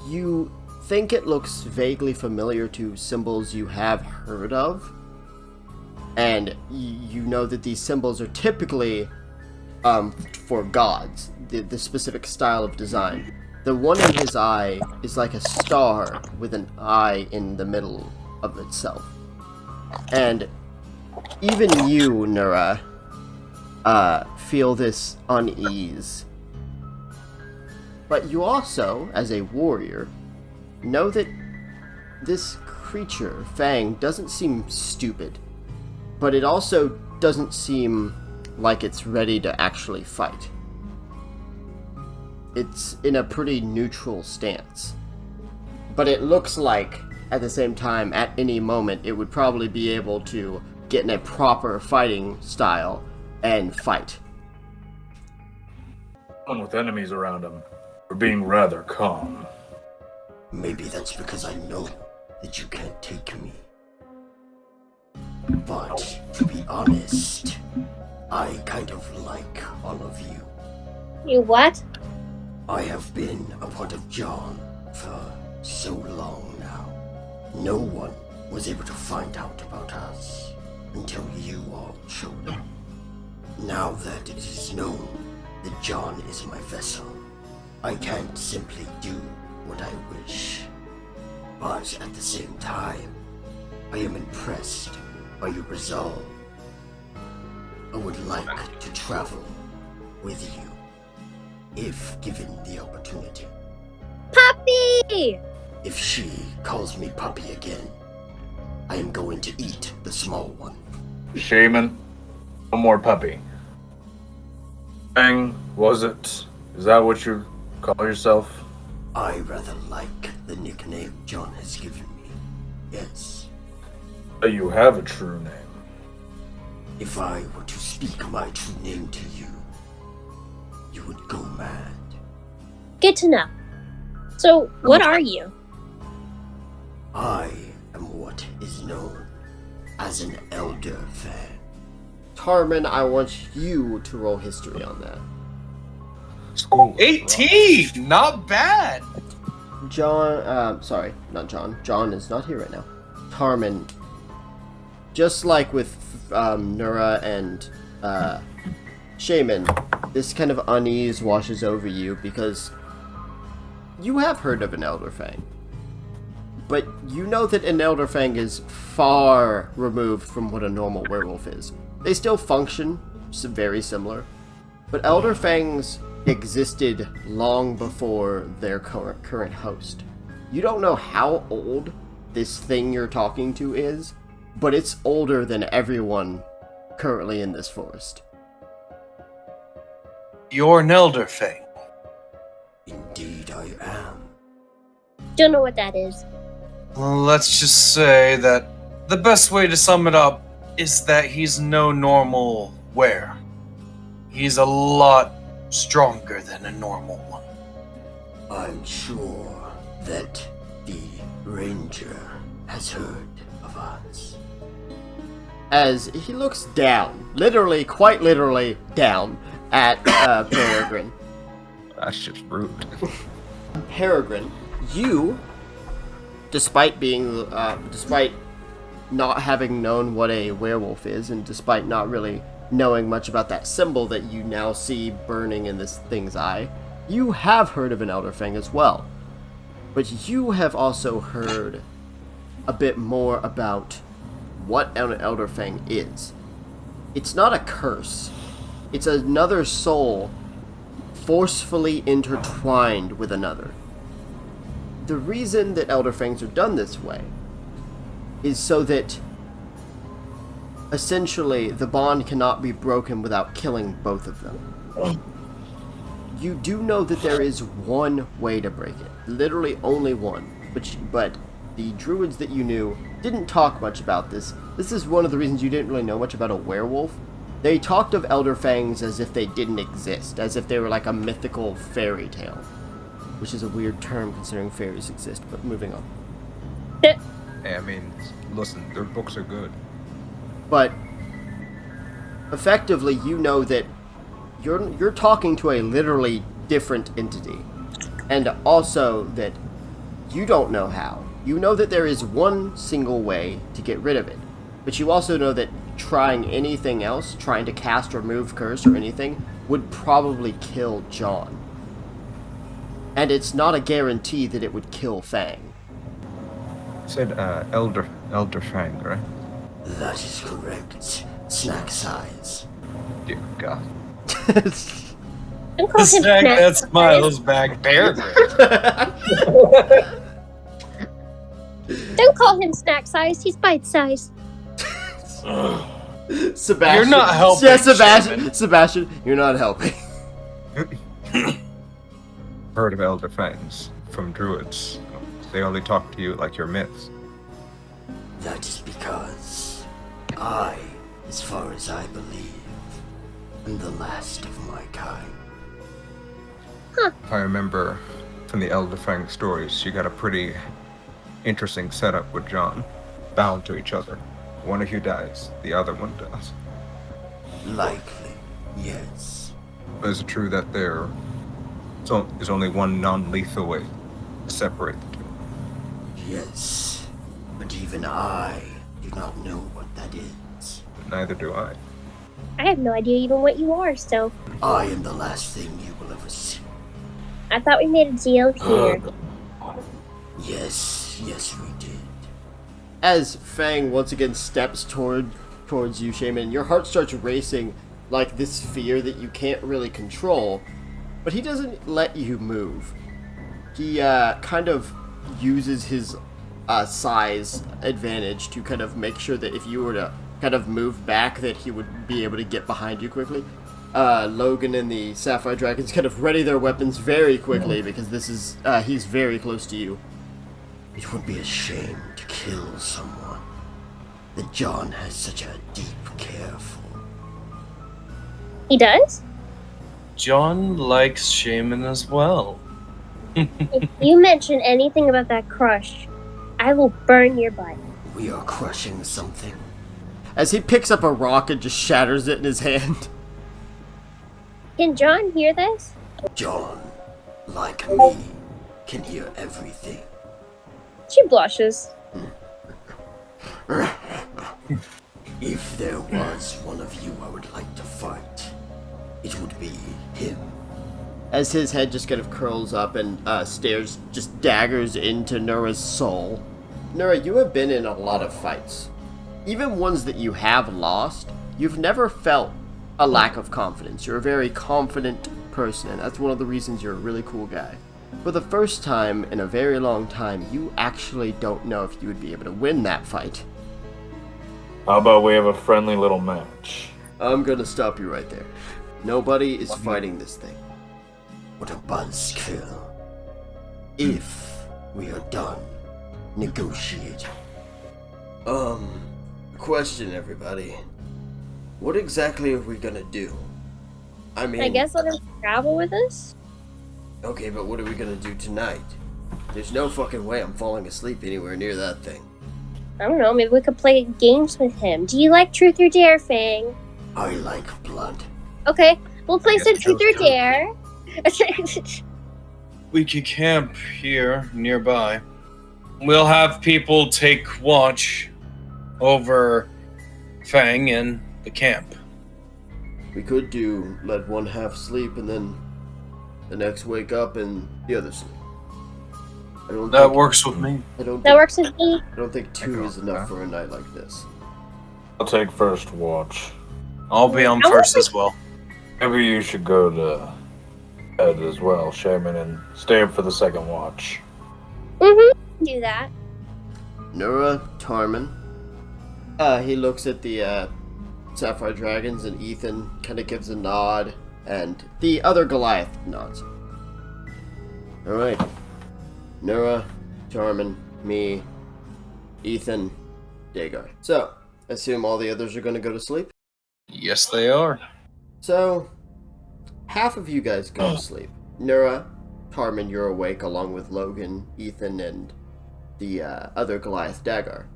Speaker 1: you think it looks vaguely familiar to symbols you have heard of, and you know that these symbols are typically for gods, the specific style of design. The one in his eye is like a star with an eye in the middle of itself. And even you, Nura, feel this unease. But you also, as a warrior, know that this creature, Fang, doesn't seem stupid. But it also doesn't seem like it's ready to actually fight. It's in a pretty neutral stance. But it looks like, at the same time, at any moment, it would probably be able to get in a proper fighting style and fight.
Speaker 3: One with enemies around him. We're being rather calm.
Speaker 6: Maybe that's because I know that you can't take me. But, to be honest, I kind of like all of you.
Speaker 4: You what?
Speaker 6: I have been a part of John for so long now. No one was able to find out about us until you all showed up. Now that it is known that John is my vessel, I can't simply do what I wish. But at the same time, I am impressed by your resolve. I would like to travel with you, if given the opportunity.
Speaker 4: Puppy!
Speaker 6: If she calls me puppy again, I am going to eat the small one.
Speaker 3: Shaman, no more puppy. Fang, was it? Is that what you call yourself?
Speaker 6: I rather like the nickname John has given me. Yes.
Speaker 3: You have a true name.
Speaker 6: If I were to speak my true name to you, you would go mad.
Speaker 4: Good to know. So, what are you?
Speaker 6: I am what is known as an Elder Fan.
Speaker 1: Tarman, I want you to roll history on that.
Speaker 2: School.
Speaker 5: 18! Not bad!
Speaker 1: John, sorry, not John. John is not here right now. Tarman, just like with Nura and Shaman, this kind of unease washes over you because you have heard of an Elder Fang. But you know that an Elder Fang is far removed from what a normal werewolf is. They still function very similar, but Elder Fangs existed long before their current host. You don't know how old this thing you're talking to is, but it's older than everyone currently in this forest.
Speaker 5: You're an Elder Fang.
Speaker 6: Indeed I am.
Speaker 4: Don't know what that is.
Speaker 5: Well, let's just say that the best way to sum it up is that he's no normal were. He's a lot stronger than a normal one.
Speaker 6: I'm sure that the Ranger has heard of us.
Speaker 1: As he looks down, literally, quite literally, down at Peregrine.
Speaker 2: That's just rude.
Speaker 1: Peregrine, you, despite not having known what a werewolf is, and despite not really knowing much about that symbol that you now see burning in this thing's eye, you have heard of an Elder Fang as well. But you have also heard a bit more about what an Elder Fang is. It's not a curse. It's another soul forcefully intertwined with another. The reason that Elder Fangs are done this way is so that essentially the bond cannot be broken without killing both of them. You do know that there is one way to break it. Literally only one. But the druids that you knew didn't talk much about this. This is one of the reasons you didn't really know much about a werewolf. They talked of Elder Fangs as if they didn't exist, as if they were like a mythical fairy tale. Which is a weird term considering fairies exist, but moving on.
Speaker 2: I mean, listen, their books are good.
Speaker 1: But effectively, you know that you're talking to a literally different entity. And also that you don't know how. You know that there is one single way to get rid of it. But you also know that trying anything else, trying to cast or remove curse or anything, would probably kill John. And it's not a guarantee that it would kill Fang.
Speaker 2: You said Elder Fang, right?
Speaker 6: That is correct. Snack size.
Speaker 2: Dear God.
Speaker 4: Don't
Speaker 5: The
Speaker 4: call him
Speaker 5: snack
Speaker 4: snack
Speaker 5: that
Speaker 4: size.
Speaker 5: smiles back there.
Speaker 4: Don't call him snack size. He's bite size.
Speaker 1: Sebastian.
Speaker 5: You're not helping,
Speaker 1: Yeah, Sebastian.
Speaker 5: Shaman.
Speaker 1: Sebastian, you're not helping.
Speaker 2: Heard of Elder Fangs from druids. They only talk to you like you're myths.
Speaker 6: That is because I, as far as I believe, am the last of my kind.
Speaker 2: If I remember from the Elder Fang stories, you got a pretty interesting setup with John. Bound to each other. One of you dies, the other one does.
Speaker 6: Likely, yes.
Speaker 2: Is it true that there's only one non-lethal way to separate the two?
Speaker 6: Yes. But even I do not know what that is.
Speaker 2: Neither do I.
Speaker 4: I have no idea even what you are, so
Speaker 6: I am the last thing you will ever see.
Speaker 4: I thought we made a deal here.
Speaker 6: Yes, we did.
Speaker 1: As Fang once again steps towards you, Shaman, your heart starts racing like this fear that you can't really control, but he doesn't let you move. He kind of uses his size advantage to kind of make sure that if you were to kind of move back, that he would be able to get behind you quickly. Logan and the Sapphire Dragons kind of ready their weapons very quickly because this is he's very close to you.
Speaker 6: It would be a shame to kill someone that John has such a deep care for.
Speaker 4: He does?
Speaker 5: John likes Shaman as well.
Speaker 4: If you mention anything about that crush, I will burn your butt.
Speaker 6: We are crushing something.
Speaker 1: As he picks up a rock and just shatters it in his hand.
Speaker 4: Can John hear this?
Speaker 6: John, like me, can hear everything.
Speaker 4: She blushes.
Speaker 6: If there was one of you I would like to fight, it would be him.
Speaker 1: As his head just kind of curls up and stares, just daggers into Nura's soul. Nura, you have been in a lot of fights. Even ones that you have lost, you've never felt a lack of confidence. You're a very confident person, and that's one of the reasons you're a really cool guy. For the first time in a very long time, you actually don't know if you would be able to win that fight.
Speaker 3: How about we have a friendly little match?
Speaker 1: I'm gonna stop you right there. Nobody is fighting this thing.
Speaker 6: What a buzzkill. If we are done negotiating.
Speaker 1: Question, everybody. What exactly are we gonna do? I mean,
Speaker 4: I guess let him travel with us?
Speaker 1: okay, but what are we gonna do tonight? There's no fucking way I'm falling asleep anywhere near that thing.
Speaker 4: I don't know, maybe we could play games with him. Do you like Truth or Dare, Fang?
Speaker 6: I like blood.
Speaker 4: Okay, we'll play some
Speaker 2: guess
Speaker 4: Truth or Dare.
Speaker 5: We could camp here nearby. We'll have people take watch over Fang and the camp.
Speaker 1: We could do let one half sleep and then the next wake up and the other sleep.
Speaker 5: That works with me.
Speaker 4: That works with me.
Speaker 1: I don't think two is enough for a night like this.
Speaker 3: I'll take first watch.
Speaker 5: I'll be on
Speaker 4: I
Speaker 5: first
Speaker 4: want
Speaker 5: as well.
Speaker 3: Maybe you should go to bed as well, Shaman, and stay up for the second watch.
Speaker 4: Do that.
Speaker 1: Nura, Tarman. He looks at the Sapphire Dragons and Ethan kind of gives a nod and the other Goliath nods. Alright. Nura, Tarman, me, Ethan, Dagar. So, assume all the others are going to go to sleep.
Speaker 5: Yes, they are.
Speaker 1: So, half of you guys go to sleep. Nura, Tarman, you're awake along with Logan, Ethan, and the other Goliath, Dagar.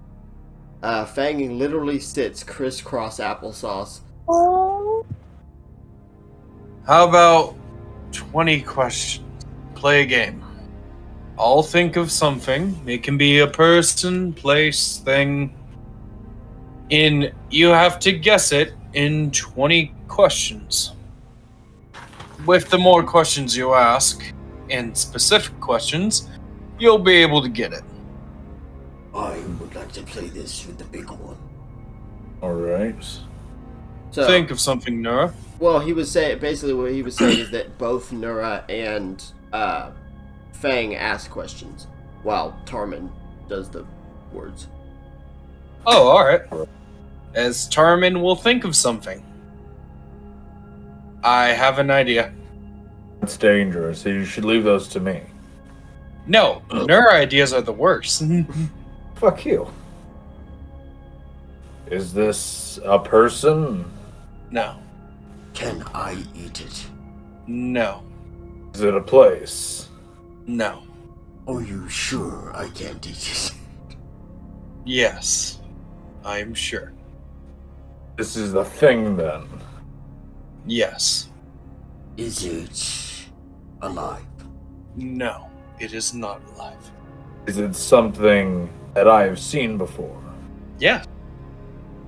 Speaker 1: Fang literally sits crisscross applesauce.
Speaker 4: Oh.
Speaker 5: How about 20 questions? Play a game. I'll think of something. It can be a person, place, thing. And you have to guess it in 20 questions. With the more questions you ask, and specific questions, you'll be able to get it.
Speaker 6: I would like to play this with the big one.
Speaker 3: Alright.
Speaker 1: So,
Speaker 5: Think of something, Nura.
Speaker 1: well, he was saying basically what he was saying is that both Nura and Fang ask questions, while Tarman does the words.
Speaker 5: Oh, alright. As Tarman will think of something. I have an idea.
Speaker 3: It's dangerous. You should leave those to me.
Speaker 5: No, Nura ideas are the worst.
Speaker 3: Fuck you. Is this a person?
Speaker 5: No.
Speaker 6: Can I eat it?
Speaker 5: No.
Speaker 3: Is it a place?
Speaker 5: No.
Speaker 6: Are you sure I can't eat it?
Speaker 5: Yes. I am sure.
Speaker 3: This is the thing then.
Speaker 5: Yes.
Speaker 6: Is it alive?
Speaker 5: No. It is not alive.
Speaker 3: Is it something that I have seen before?
Speaker 5: Yeah.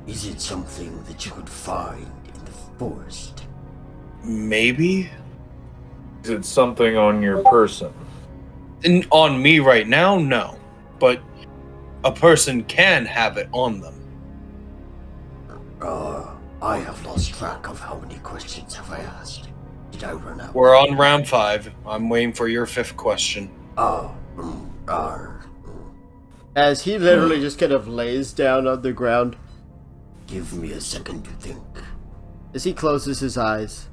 Speaker 6: Is it something that you could find in the forest?
Speaker 5: Maybe?
Speaker 3: Is it something on your person?
Speaker 5: On me right now, no. But a person can have it on them.
Speaker 6: I have lost track of how many questions have I asked. Did I run out?
Speaker 5: We're on round 5. I'm waiting for your 5th question.
Speaker 1: As he literally just kind of lays down on the ground.
Speaker 6: Give me a second to think.
Speaker 1: As he closes his eyes.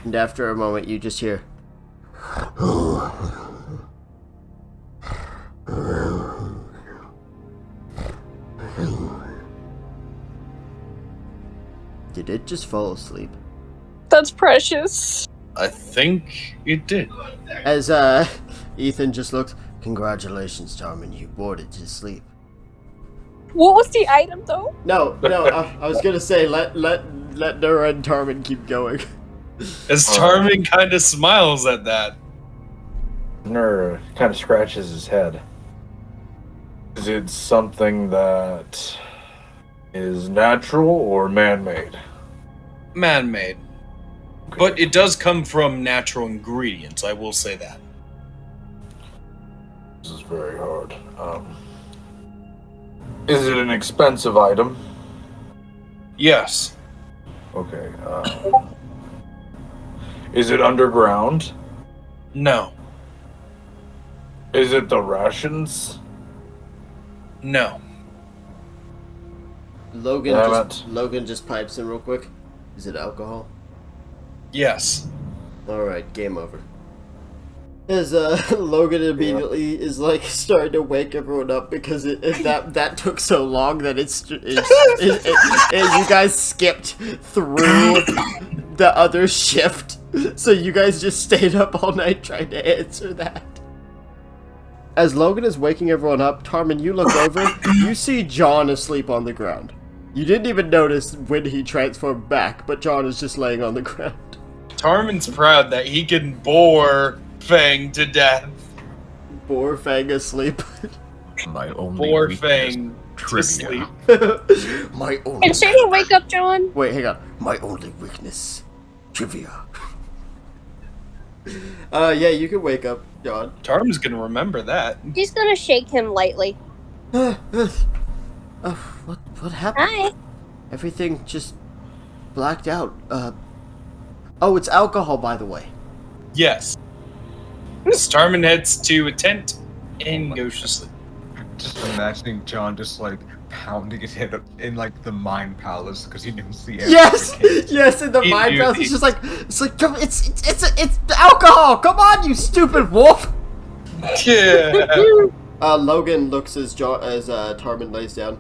Speaker 1: And after a moment, you just hear. Did it just fall asleep?
Speaker 4: That's precious.
Speaker 5: I think it did.
Speaker 1: As Ethan just looks. Congratulations, Tarman, you bored it to sleep.
Speaker 4: What was the item though?
Speaker 1: No, I was gonna say let Nura and Tarman keep going.
Speaker 5: As Tarman kind of smiles at that.
Speaker 3: Nur kind of scratches his head. Is it something that is natural or man-made?
Speaker 5: Man-made. But it does come from natural ingredients, I will say that.
Speaker 3: This is very hard. Is it an expensive item?
Speaker 5: Yes.
Speaker 3: Okay. Is it underground?
Speaker 5: No.
Speaker 3: Is it the rations?
Speaker 5: No.
Speaker 1: Logan just pipes in real quick. Is it alcohol?
Speaker 5: Yes.
Speaker 1: Alright, game over. As Logan immediately is like starting to wake everyone up because that took so long that you guys skipped through the other shift, so you guys just stayed up all night trying to answer that. As Logan is waking everyone up, Tarman, you look over, you see John asleep on the ground. You didn't even notice when he transformed back, but John is just laying on the ground.
Speaker 5: Tarman's proud that he can bore Fang to death.
Speaker 1: Bore Fang asleep.
Speaker 2: My only
Speaker 5: Bore
Speaker 2: weakness,
Speaker 5: Fang to
Speaker 2: trivia.
Speaker 5: sleep.
Speaker 6: My only.
Speaker 4: And should you wake up, John?
Speaker 1: Wait, hang on.
Speaker 6: My only weakness. Trivia.
Speaker 1: Yeah, you can wake up, John.
Speaker 5: Tarman's gonna remember that.
Speaker 4: He's gonna shake him lightly.
Speaker 1: What happened?
Speaker 4: Hi.
Speaker 1: Everything just blacked out. Oh, it's alcohol, by the way.
Speaker 5: Yes. Tarman heads to a tent and goes to sleep.
Speaker 2: Just imagining John just like pounding his head up in like the mind palace because he didn't see anything.
Speaker 1: Yes, in the
Speaker 5: He
Speaker 1: mind
Speaker 5: knew
Speaker 1: house,
Speaker 5: these.
Speaker 1: it's like, come, it's alcohol. Come on, you stupid wolf.
Speaker 5: Yeah.
Speaker 1: Logan looks as Tarman lays down.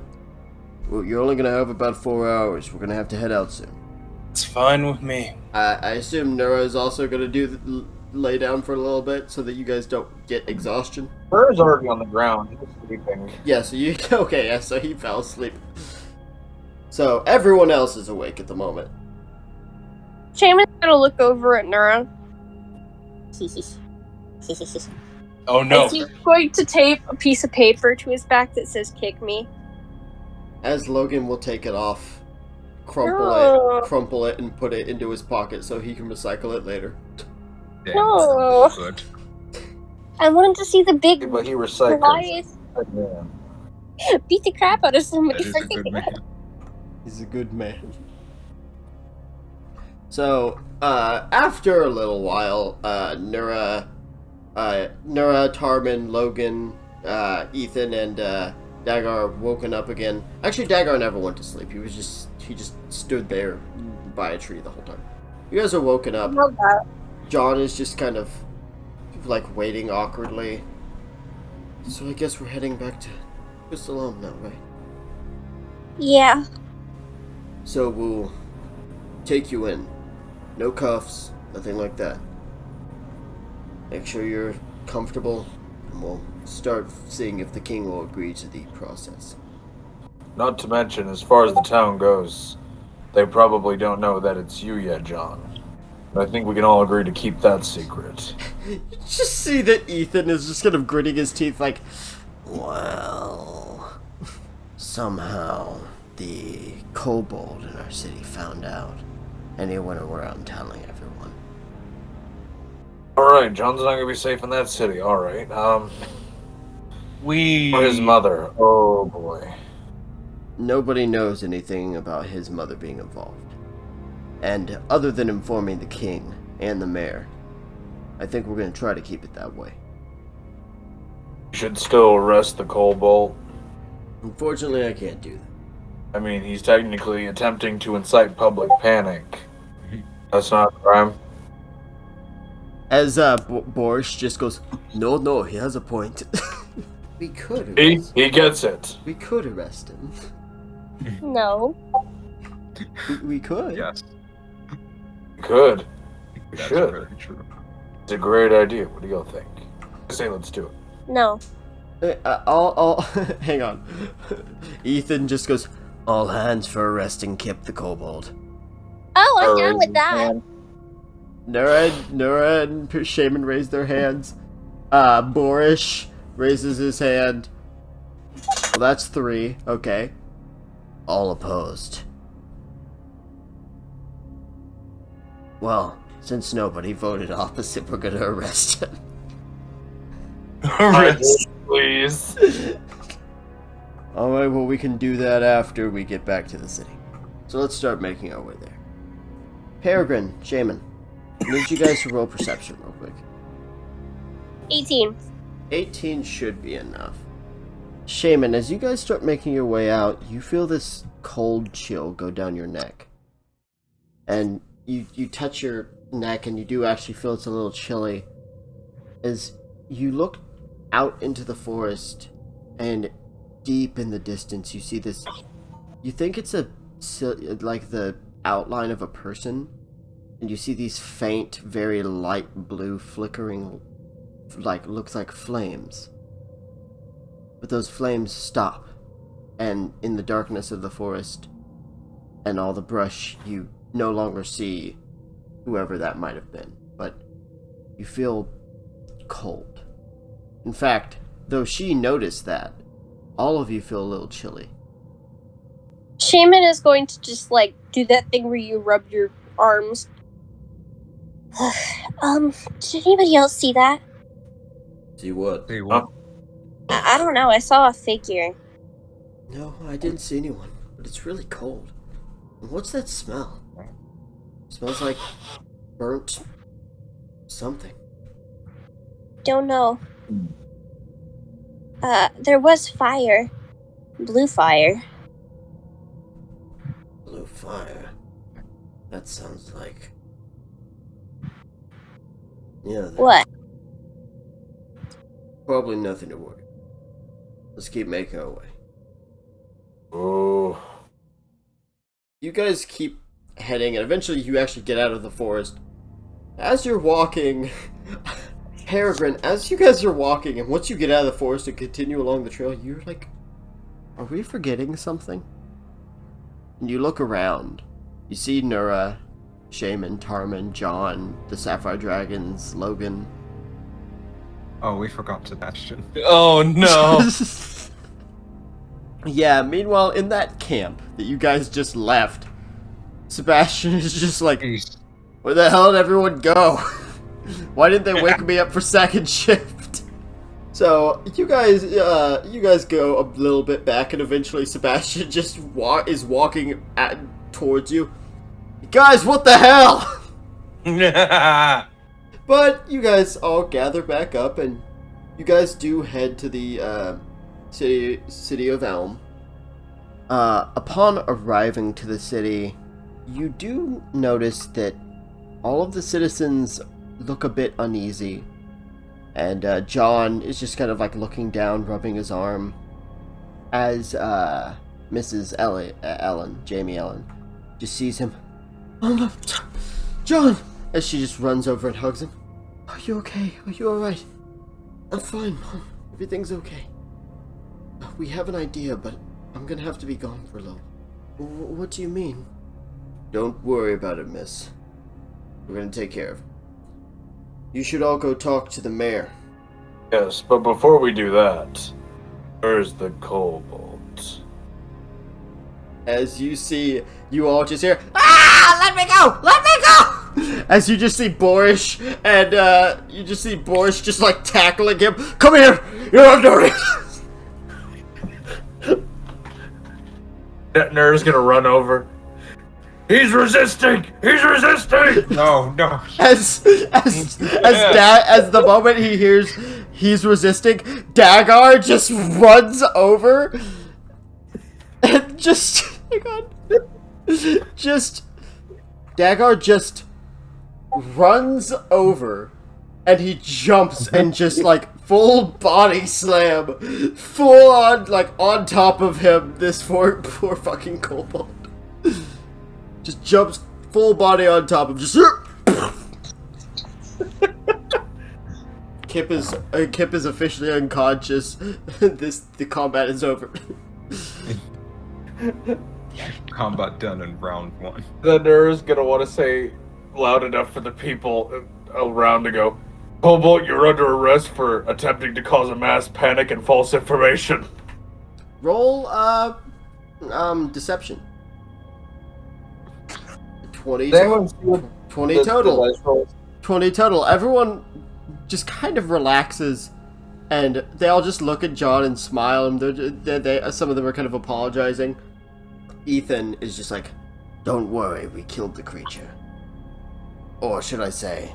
Speaker 1: Well, you're only gonna have about 4 hours. We're gonna have to head out soon.
Speaker 5: It's fine with me.
Speaker 1: I assume Nura is also gonna lay down for a little bit so that you guys don't get exhaustion.
Speaker 3: Burr's already on the ground. He's sleeping.
Speaker 1: Yeah, so you okay? Yeah, so he fell asleep. So everyone else is awake at the moment.
Speaker 4: Shaman's gonna look over at Nura.
Speaker 5: Oh no.
Speaker 4: Is he going to tape a piece of paper to his back that says "kick me"?
Speaker 1: As Logan will take it off,
Speaker 4: No.
Speaker 1: crumple it, and put it into his pocket so he can recycle it later.
Speaker 2: Damn,
Speaker 4: No.
Speaker 2: good.
Speaker 4: I wanted to see the big
Speaker 3: But he recycles.
Speaker 4: Goliath
Speaker 3: Yeah.
Speaker 4: beat the crap out of
Speaker 2: That
Speaker 4: somebody
Speaker 2: is
Speaker 4: for
Speaker 2: a good
Speaker 4: kicking
Speaker 2: man.
Speaker 4: it.
Speaker 1: He's a good man. So, after a little while, Nura, Tarman, Logan, Ethan, and Dagar are woken up again. Actually, Dagar never went to sleep. He just stood there by a tree the whole time. You guys are woken up.
Speaker 4: Love that.
Speaker 1: John is just kind of like waiting awkwardly. So I guess we're heading back to Crystalom now, right?
Speaker 4: Yeah.
Speaker 1: So we'll take you in. No cuffs, nothing like that. Make sure you're comfortable, and we'll start seeing if the king will agree to the process.
Speaker 3: Not to mention, as far as the town goes, they probably don't know that it's you yet, John. But I think we can all agree to keep that secret.
Speaker 1: You just see that Ethan is just kind of gritting his teeth like, well, somehow the kobold in our city found out, and he went around telling everyone.
Speaker 3: Alright, John's not gonna be safe in that city, alright. His mother, oh boy.
Speaker 1: Nobody knows anything about his mother being involved. And other than informing the king and the mayor, I think we're going to try to keep it that way.
Speaker 3: You should still arrest the kobold.
Speaker 1: Unfortunately, I can't do that.
Speaker 3: I mean, he's technically attempting to incite public panic. That's not a crime.
Speaker 1: As Boris just goes, no, he has a point. We could arrest
Speaker 3: He gets it.
Speaker 1: We could arrest him.
Speaker 4: No.
Speaker 1: We could.
Speaker 2: Yes,
Speaker 3: Good. We
Speaker 2: that's
Speaker 3: should.
Speaker 2: very true.
Speaker 3: It's a great idea. What do y'all think? I say let's do it.
Speaker 4: No.
Speaker 1: I'll hang on. Ethan just goes, all hands for arresting Kip the kobold.
Speaker 4: Oh, I'm down with that.
Speaker 1: Nura and Shaman raise their hands. Boris raises his hand. Well, that's 3. Okay. All opposed. Well, since nobody voted opposite, we're gonna arrest him.
Speaker 5: Arrest.
Speaker 3: Please.
Speaker 1: Alright, well, we can do that after we get back to the city. So let's start making our way there. Peregrine, Shaman, I need you guys to roll perception real quick.
Speaker 4: 18.
Speaker 1: 18 should be enough. Shaman, as you guys start making your way out, you feel this cold chill go down your neck. And you touch your neck and you do actually feel it's a little chilly. As you look out into the forest and deep in the distance you see this, you think it's like the outline of a person, and you see these faint, very light blue flickering, like looks like flames. But those flames stop, and in the darkness of the forest and all the brush, you no longer see whoever that might have been, but you feel cold. In fact, though she noticed that, all of you feel a little chilly.
Speaker 4: Shaman is going to just, like, do that thing where you rub your arms. Did anybody else see that?
Speaker 1: See what?
Speaker 2: Hey, what?
Speaker 4: I don't know. I saw a figure.
Speaker 1: No, I didn't see anyone, but it's really cold. And what's that smell? Smells like burnt something.
Speaker 4: Don't know. There was fire. Blue fire.
Speaker 1: Blue fire. That sounds like... Yeah,
Speaker 4: What?
Speaker 1: probably nothing to worry. Let's keep making our way.
Speaker 3: Oh.
Speaker 1: You guys keep heading, and eventually you actually get out of the forest. As you're walking, Peregrine, as you guys are walking, and once you get out of the forest and continue along the trail, you're like, are we forgetting something? And you look around. You see Nura, Shaman, Tarman, John, the Sapphire Dragons, Logan.
Speaker 2: Oh, we forgot Sebastian.
Speaker 5: Oh no!
Speaker 1: Yeah, meanwhile, in that camp that you guys just left, Sebastian is just like,
Speaker 2: Jeez.
Speaker 1: where the hell did everyone go? Why didn't they wake me up for second shift? So, you guys go a little bit back, and eventually Sebastian just is walking towards you. Guys, what the hell? But you guys all gather back up, and you guys do head to the city of Elm. Upon arriving to the city, you do notice that all of the citizens look a bit uneasy, and John is just kind of like looking down, rubbing his arm, as Mrs. Jamie Ellen, just sees him. Oh no, John! As she just runs over and hugs him. Are you okay? Are you alright? I'm fine, Mom. Everything's okay. We have an idea, but I'm gonna have to be gone for a little. What do you mean? Don't worry about it, miss. We're gonna take care of it. You should all go talk to the mayor.
Speaker 3: Yes, but before we do that, where's the kobold?
Speaker 1: As you see, you all just hear, ah! Let me go! Let me go! As you just see Borish, and you just see Borish just like tackling him. Come here! You're under it!
Speaker 3: That nerd's gonna run over. He's resisting! He's resisting!
Speaker 2: No, no.
Speaker 1: As the moment he hears he's resisting, Dagar just runs over and just Dagar just runs over and he jumps and just like full body slam, full on like on top of him. This poor fucking kobold just jumps full body on top of just. Kip is officially unconscious. The combat is over.
Speaker 2: Combat done in round 1.
Speaker 3: The nerd's gonna want to say loud enough for the people around to go, Kobold, you're under arrest for attempting to cause a mass panic and false information.
Speaker 1: Roll deception. 20 total. 20 total. Everyone just kind of relaxes, and they all just look at John and smile, and some of them are kind of apologizing. Ethan is just like, don't worry, we killed the creature. Or should I say,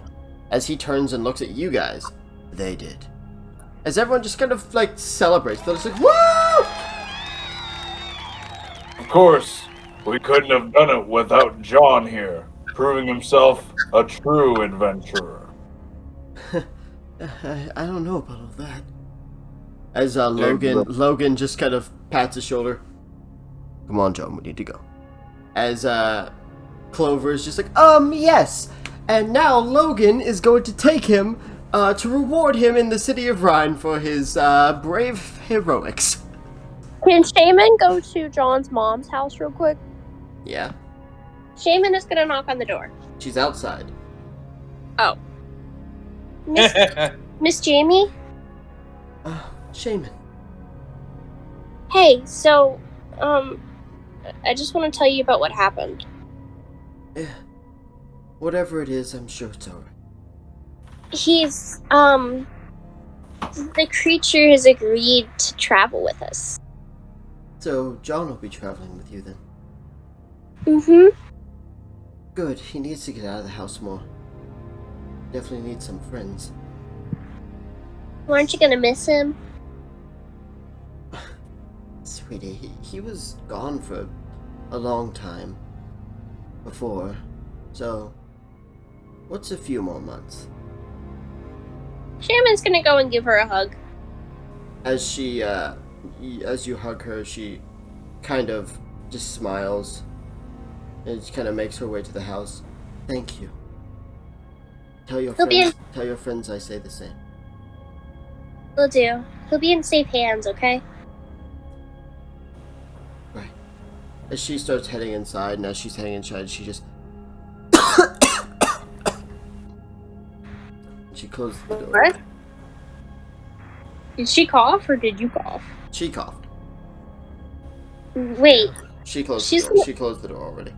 Speaker 1: as he turns and looks at you guys, they did. As everyone just kind of like celebrates, they're just like, woo!
Speaker 3: Of course, we couldn't have done it without John here, proving himself a true adventurer.
Speaker 1: I don't know about all that. As Logan just kind of pats his shoulder. Come on, John, we need to go. As Clover is just like, yes. And now Logan is going to take him to reward him in the city of Rhine for his brave heroics.
Speaker 4: Can Shaman go to John's mom's house real quick?
Speaker 1: Yeah.
Speaker 4: Shaman is gonna knock on the door.
Speaker 1: She's outside.
Speaker 4: Oh. Miss Jamie?
Speaker 1: Shaman.
Speaker 4: Hey, so, I just want to tell you about what happened.
Speaker 1: Yeah. Whatever it is, I'm sure it's alright.
Speaker 4: He's, the creature has agreed to travel with us.
Speaker 1: So, John will be traveling with you then?
Speaker 4: Mm-hmm.
Speaker 1: Good, he needs to get out of the house more. Definitely needs some friends.
Speaker 4: Aren't you gonna miss him?
Speaker 1: Sweetie, he was gone for a long time before, so what's a few more months?
Speaker 4: Shaman's gonna go and give her a hug.
Speaker 1: As she as you hug her, she kind of just smiles and just kind of makes her way to the house. Thank you. Tell your friends I say the same.
Speaker 4: Will do. He'll be in safe hands, okay?
Speaker 1: Right. As she starts heading inside, and as she's heading inside, she just she closes the door.
Speaker 4: What? Did she cough or did you cough?
Speaker 1: She coughed.
Speaker 4: Wait.
Speaker 1: She closed the door. She closed the door already.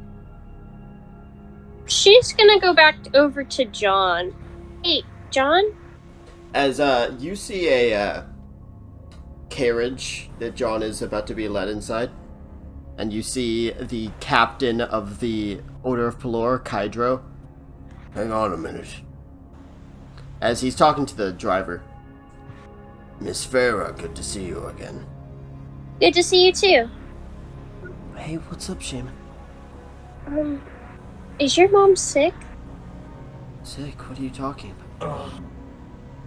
Speaker 4: She's gonna go back over to John. Hey, John?
Speaker 1: As you see a carriage that John is about to be led inside, and you see the captain of the Order of Pelor, Kydro.
Speaker 6: Hang on a minute.
Speaker 1: As he's talking to the driver.
Speaker 6: Miss Farah, good to see you again.
Speaker 4: Good to see you too.
Speaker 1: Hey, what's up, Shaman?
Speaker 4: Is your mom sick?
Speaker 1: Sick? What are you talking about?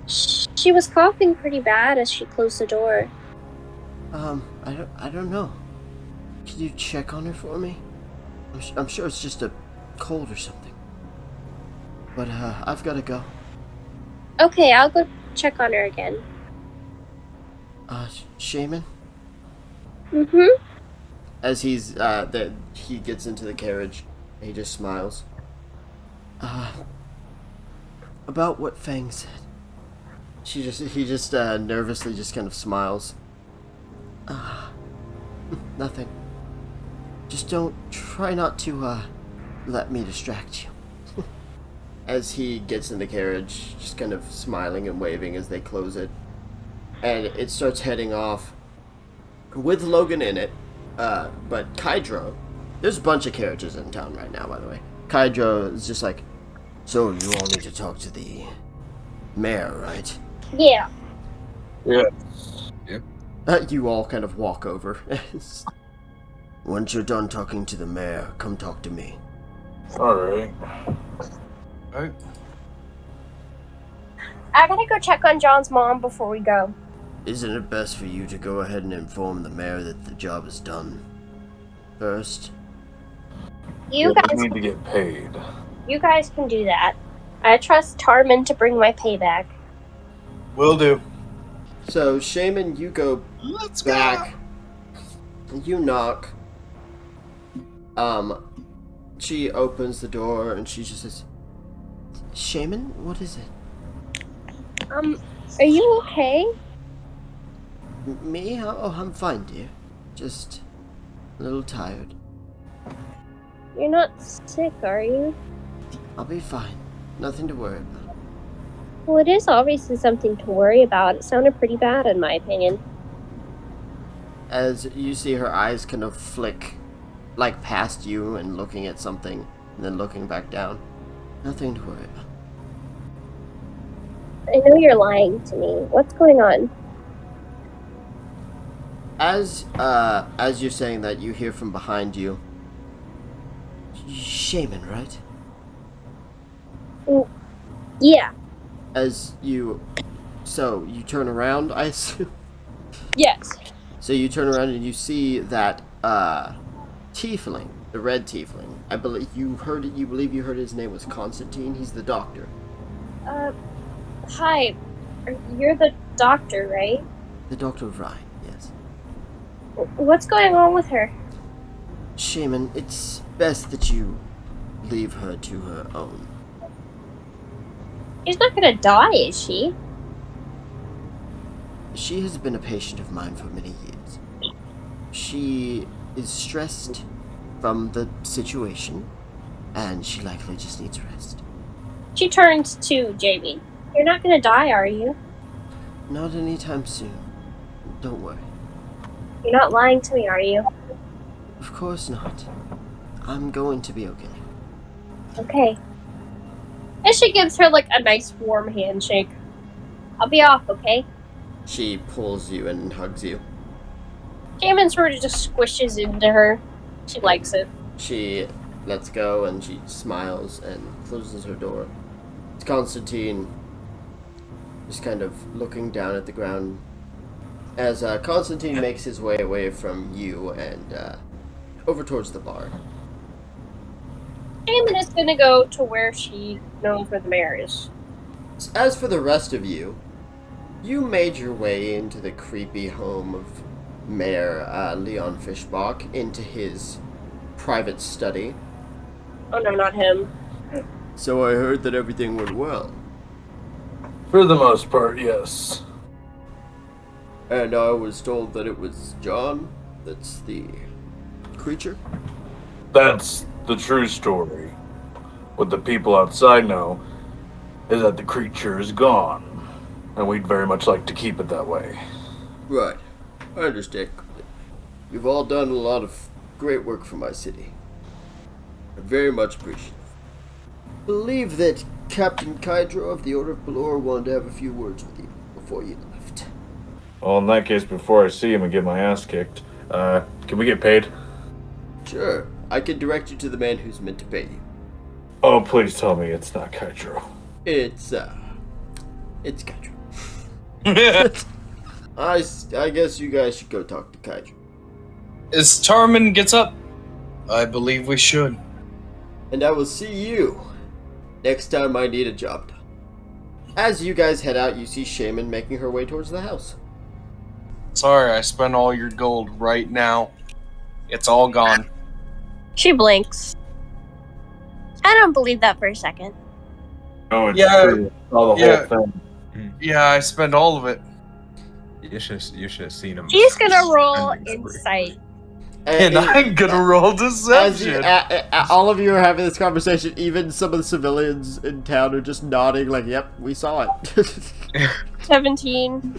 Speaker 4: She was coughing pretty bad as she closed the door.
Speaker 1: I don't know. Can you check on her for me? I'm sure it's just a cold or something. But, I've gotta go.
Speaker 4: Okay, I'll go check on her again.
Speaker 1: Shaman?
Speaker 4: Mm-hmm.
Speaker 1: As he gets into the carriage, and he just smiles. About what Fang said. He just nervously just kind of smiles. Nothing. Just try not to, let me distract you. As he gets in the carriage, just kind of smiling and waving as they close it. And it starts heading off with Logan in it. But Kydro, there's a bunch of carriages in town right now, by the way. Kydro is just like,
Speaker 6: so you all need to talk to the mayor, right?
Speaker 4: Yeah.
Speaker 3: Yeah.
Speaker 2: Yep.
Speaker 1: you all kind of walk over.
Speaker 6: Once you're done talking to the mayor, come talk to me.
Speaker 3: Alright.
Speaker 2: Alright.
Speaker 4: I gotta go check on John's mom before we go.
Speaker 6: Isn't it best for you to go ahead and inform the mayor that the job is done first?
Speaker 4: You
Speaker 3: I
Speaker 4: guys
Speaker 3: need to get paid.
Speaker 4: You guys can do that. I trust Tarman to bring my payback.
Speaker 5: Will do.
Speaker 1: So, Shaman, you go
Speaker 5: Let's
Speaker 1: back. You knock. She opens the door and she just says, Shaman, what is it?
Speaker 4: Are you okay?
Speaker 1: Me? Oh, I'm fine, dear. Just a little tired.
Speaker 4: You're not sick, are you?
Speaker 1: I'll be fine. Nothing to worry about.
Speaker 4: Well, it is obviously something to worry about. It sounded pretty bad, in my opinion.
Speaker 1: As you see her eyes kind of flick, like past you and looking at something, and then looking back down. Nothing to worry about.
Speaker 4: I know you're lying to me. What's going on?
Speaker 1: As you're saying that, you hear from behind you. Shaman, right?
Speaker 4: Yeah.
Speaker 1: So you turn around, I assume?
Speaker 4: Yes.
Speaker 1: So you turn around and you see that, tiefling, the red tiefling. I believe you believe you heard his name was Constantine. He's the doctor.
Speaker 4: Hi. You're the doctor, right?
Speaker 1: The Doctor of Rhine, yes.
Speaker 4: What's going on with her?
Speaker 1: Shaman, it's best that you leave her to her own.
Speaker 4: She's not gonna die, is she?
Speaker 1: She has been a patient of mine for many years. She is stressed from the situation, and she likely just needs rest.
Speaker 4: She turns to Jamie. You're not gonna die, are you?
Speaker 1: Not anytime soon. Don't worry.
Speaker 4: You're not lying to me, are you?
Speaker 1: Of course not. I'm going to be okay.
Speaker 4: Okay. And she gives her, like, a nice warm handshake. I'll be off, okay?
Speaker 1: She pulls you and hugs you.
Speaker 4: Jamin sort of just squishes into her. She likes it.
Speaker 1: She lets go and she smiles and closes her door. It's Constantine just kind of looking down at the ground. As Constantine makes his way away from you and over towards the bar.
Speaker 4: Shaman is gonna go to where she knows where the mayor is.
Speaker 1: As for the rest of you, you made your way into the creepy home of Mayor Leon Fischbach, into his private study.
Speaker 4: Oh no, not him.
Speaker 1: So I heard that everything went well.
Speaker 3: For the most part, yes.
Speaker 1: And I was told that it was John that's the creature.
Speaker 3: That's the true story. What the people outside know is that the creature is gone, and we'd very much like to keep it that way.
Speaker 1: Right. I understand. You've all done a lot of great work for my city. I very much appreciate it. I believe that Captain Kydro of the Order of Balor wanted to have a few words with you before you left.
Speaker 3: Well, in that case, before I see him and get my ass kicked, can we get paid?
Speaker 1: Sure. I can direct you to the man who's meant to pay you.
Speaker 3: Oh, please tell me it's not Kydro.
Speaker 1: It's Kydro. I guess you guys should go talk to Kydro.
Speaker 5: As Tarman gets up, I believe we should.
Speaker 1: And I will see you next time I need a job done. As you guys head out, you see Shaman making her way towards the house.
Speaker 5: Sorry, I spent all your gold right now. It's all gone.
Speaker 4: She blinks. I don't believe that for a second.
Speaker 3: Oh, it's
Speaker 5: Yeah,
Speaker 3: true. All the
Speaker 5: yeah.
Speaker 3: whole thing.
Speaker 5: Yeah, I spent all of it.
Speaker 2: You should have seen him.
Speaker 4: She's gonna roll
Speaker 2: spending spree.
Speaker 4: insight.
Speaker 5: And I'm gonna roll
Speaker 1: As
Speaker 5: deception.
Speaker 1: all of you are having this conversation, even some of the civilians in town are just nodding like, yep, we saw it.
Speaker 4: 17.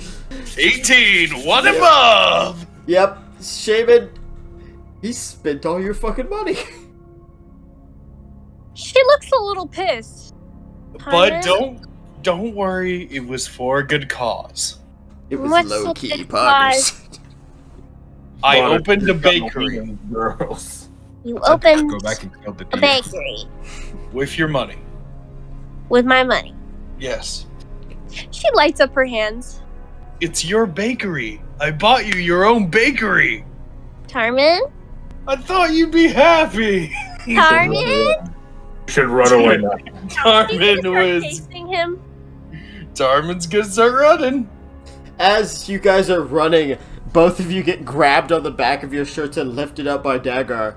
Speaker 5: 18, one above!
Speaker 1: Yep, Shaman, he spent all your fucking money.
Speaker 4: She looks a little pissed.
Speaker 5: But
Speaker 4: Tarman?
Speaker 5: don't worry, it was for a good cause.
Speaker 1: It was
Speaker 4: What's
Speaker 1: low-key
Speaker 4: the
Speaker 1: poggers.
Speaker 5: I
Speaker 3: But
Speaker 5: opened a
Speaker 3: it's got no
Speaker 5: bakery
Speaker 3: women and girls.
Speaker 4: You opened
Speaker 2: Go back and kill the
Speaker 4: a
Speaker 2: deer.
Speaker 4: bakery
Speaker 5: with your money.
Speaker 4: with my money.
Speaker 5: Yes.
Speaker 4: She lights up her hands.
Speaker 5: It's your bakery. I bought you your own bakery.
Speaker 4: Tarman?
Speaker 5: I thought you'd be happy.
Speaker 4: Tarman?
Speaker 3: You should run away now.
Speaker 4: She's gonna
Speaker 5: Tarman
Speaker 4: start
Speaker 5: was.
Speaker 4: chasing him.
Speaker 5: Tarman's gonna start running.
Speaker 1: As you guys are running, both of you get grabbed on the back of your shirts and lifted up by Dagar.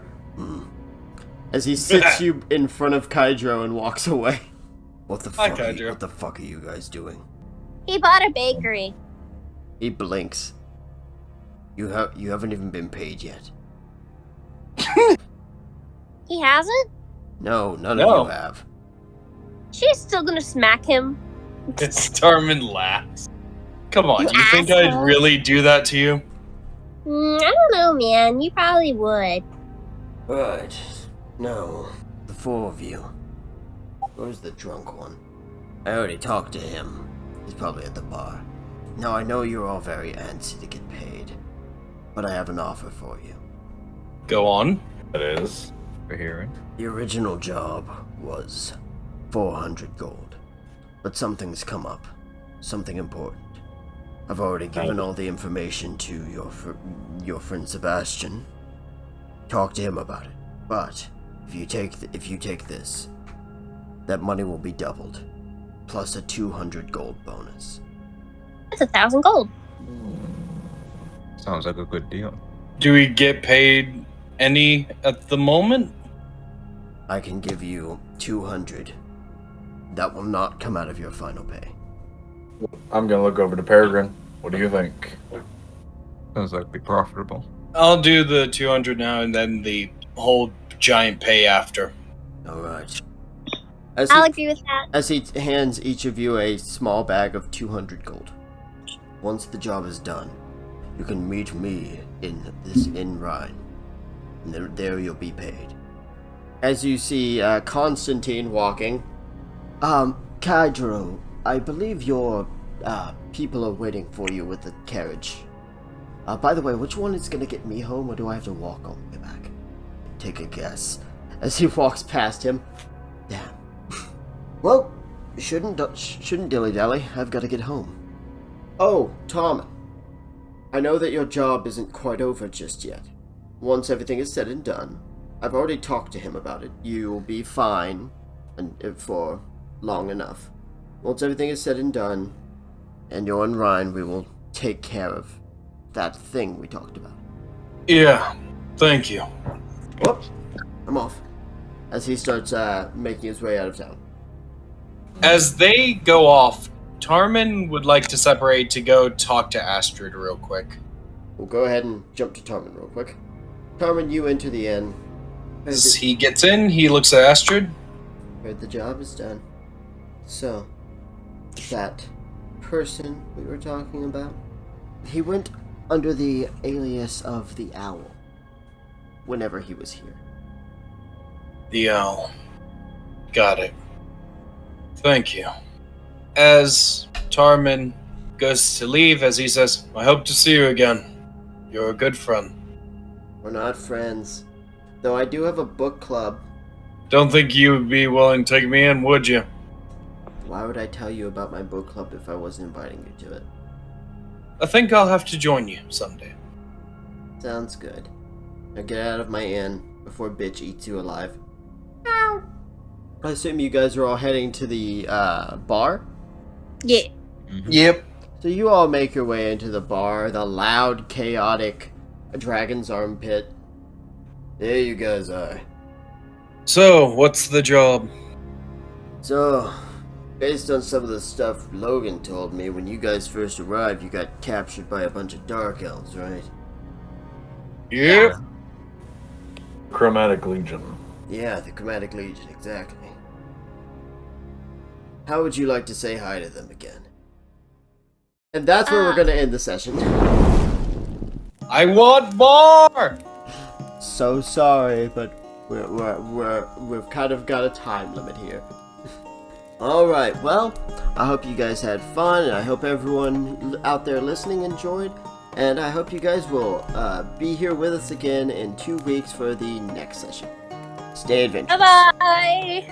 Speaker 1: As he sits you in front of Kydro and walks away.
Speaker 6: What the
Speaker 5: Hi,
Speaker 6: fuck?
Speaker 5: Kydro.
Speaker 6: What the fuck are you guys doing?
Speaker 4: He bought a bakery.
Speaker 1: He blinks.
Speaker 6: You haven't even been paid yet.
Speaker 4: He hasn't?
Speaker 1: No, none
Speaker 5: No.
Speaker 1: of you have.
Speaker 4: She's still gonna smack him.
Speaker 5: Tarman laughs. Come on,
Speaker 4: You
Speaker 5: you think I'd
Speaker 4: asshole.
Speaker 5: really do that to you?
Speaker 4: I don't know, man. You probably would.
Speaker 6: Right. No. The four of you. Where's the drunk one? I already talked to him. He's probably at the bar. Now I know you're all very antsy to get paid, but I have an offer for you.
Speaker 5: Go on.
Speaker 3: That is.
Speaker 2: For hearing.
Speaker 6: The original job was 400 gold, but something's come up. Something important. I've already given all the information to your friend Sebastian. Talk to him about it. But if you take this, that money will be doubled, plus a 200 gold bonus.
Speaker 4: That's 1,000 gold.
Speaker 2: Sounds like a good deal.
Speaker 5: Do we get paid any at the moment?
Speaker 6: I can give you 200. That will not come out of your final pay.
Speaker 3: I'm gonna look over to Peregrine. What do you think?
Speaker 2: Sounds like be profitable.
Speaker 5: I'll do the 200 now and then the whole giant pay after.
Speaker 6: All right.
Speaker 4: I'll agree with that.
Speaker 1: As he hands each of you a small bag of 200 gold.
Speaker 6: Once the job is done, you can meet me in Rhine. And there you'll be paid.
Speaker 1: As you see Constantine walking.
Speaker 6: Kydro, I believe your people are waiting for you with the carriage. By the way, which one is gonna get me home, or do I have to walk all the way back? Take a guess.
Speaker 1: As he walks past him.
Speaker 6: Damn. Well, shouldn't dilly-dally. I've got to get home.
Speaker 1: Oh, Tom. I know that your job isn't quite over just yet. Once everything is said and done, I've already talked to him about it. You'll be fine for long enough. Once everything is said and done, and you're in Rhine, we will take care of that thing we talked about.
Speaker 5: Yeah, thank you.
Speaker 1: Whoop! I'm off. As he starts making his way out of town.
Speaker 5: As they go off, Tarman would like to separate to go talk to Astrid real quick.
Speaker 1: We'll go ahead and jump to Tarman real quick. Tarman, you enter the inn.
Speaker 5: As he gets in, he looks at Astrid.
Speaker 1: Heard the job is done. So, that person we were talking about, he went under the alias of the Owl whenever he was here.
Speaker 5: The owl. Got it. Thank you. As Tarman goes to leave, as he says, I hope to see you again. You're a good friend.
Speaker 1: We're not friends. Though I do have a book club.
Speaker 5: Don't think you would be willing to take me in, would you?
Speaker 1: Why would I tell you about my book club if I wasn't inviting you to it?
Speaker 5: I think I'll have to join you someday.
Speaker 1: Sounds good. Now get out of my inn before bitch eats you alive. I assume you guys are all heading to the bar?
Speaker 4: Yeah.
Speaker 5: Yep.
Speaker 1: So you all make your way into the bar, the loud, chaotic Dragon's Armpit. There you guys are.
Speaker 5: So, what's the job?
Speaker 1: So, based on some of the stuff Logan told me, when you guys first arrived, you got captured by a bunch of Dark Elves, right?
Speaker 5: Yep.
Speaker 3: Chromatic Legion.
Speaker 1: Yeah, the Chromatic Legion, exactly. How would you like to say hi to them again? And that's where we're going to end the session.
Speaker 5: I want more!
Speaker 1: So sorry, but we've kind of got a time limit here. Alright, well, I hope you guys had fun, and I hope everyone out there listening enjoyed, and I hope you guys will be here with us again in 2 weeks for the next session. Stay adventurous.
Speaker 4: Bye-bye!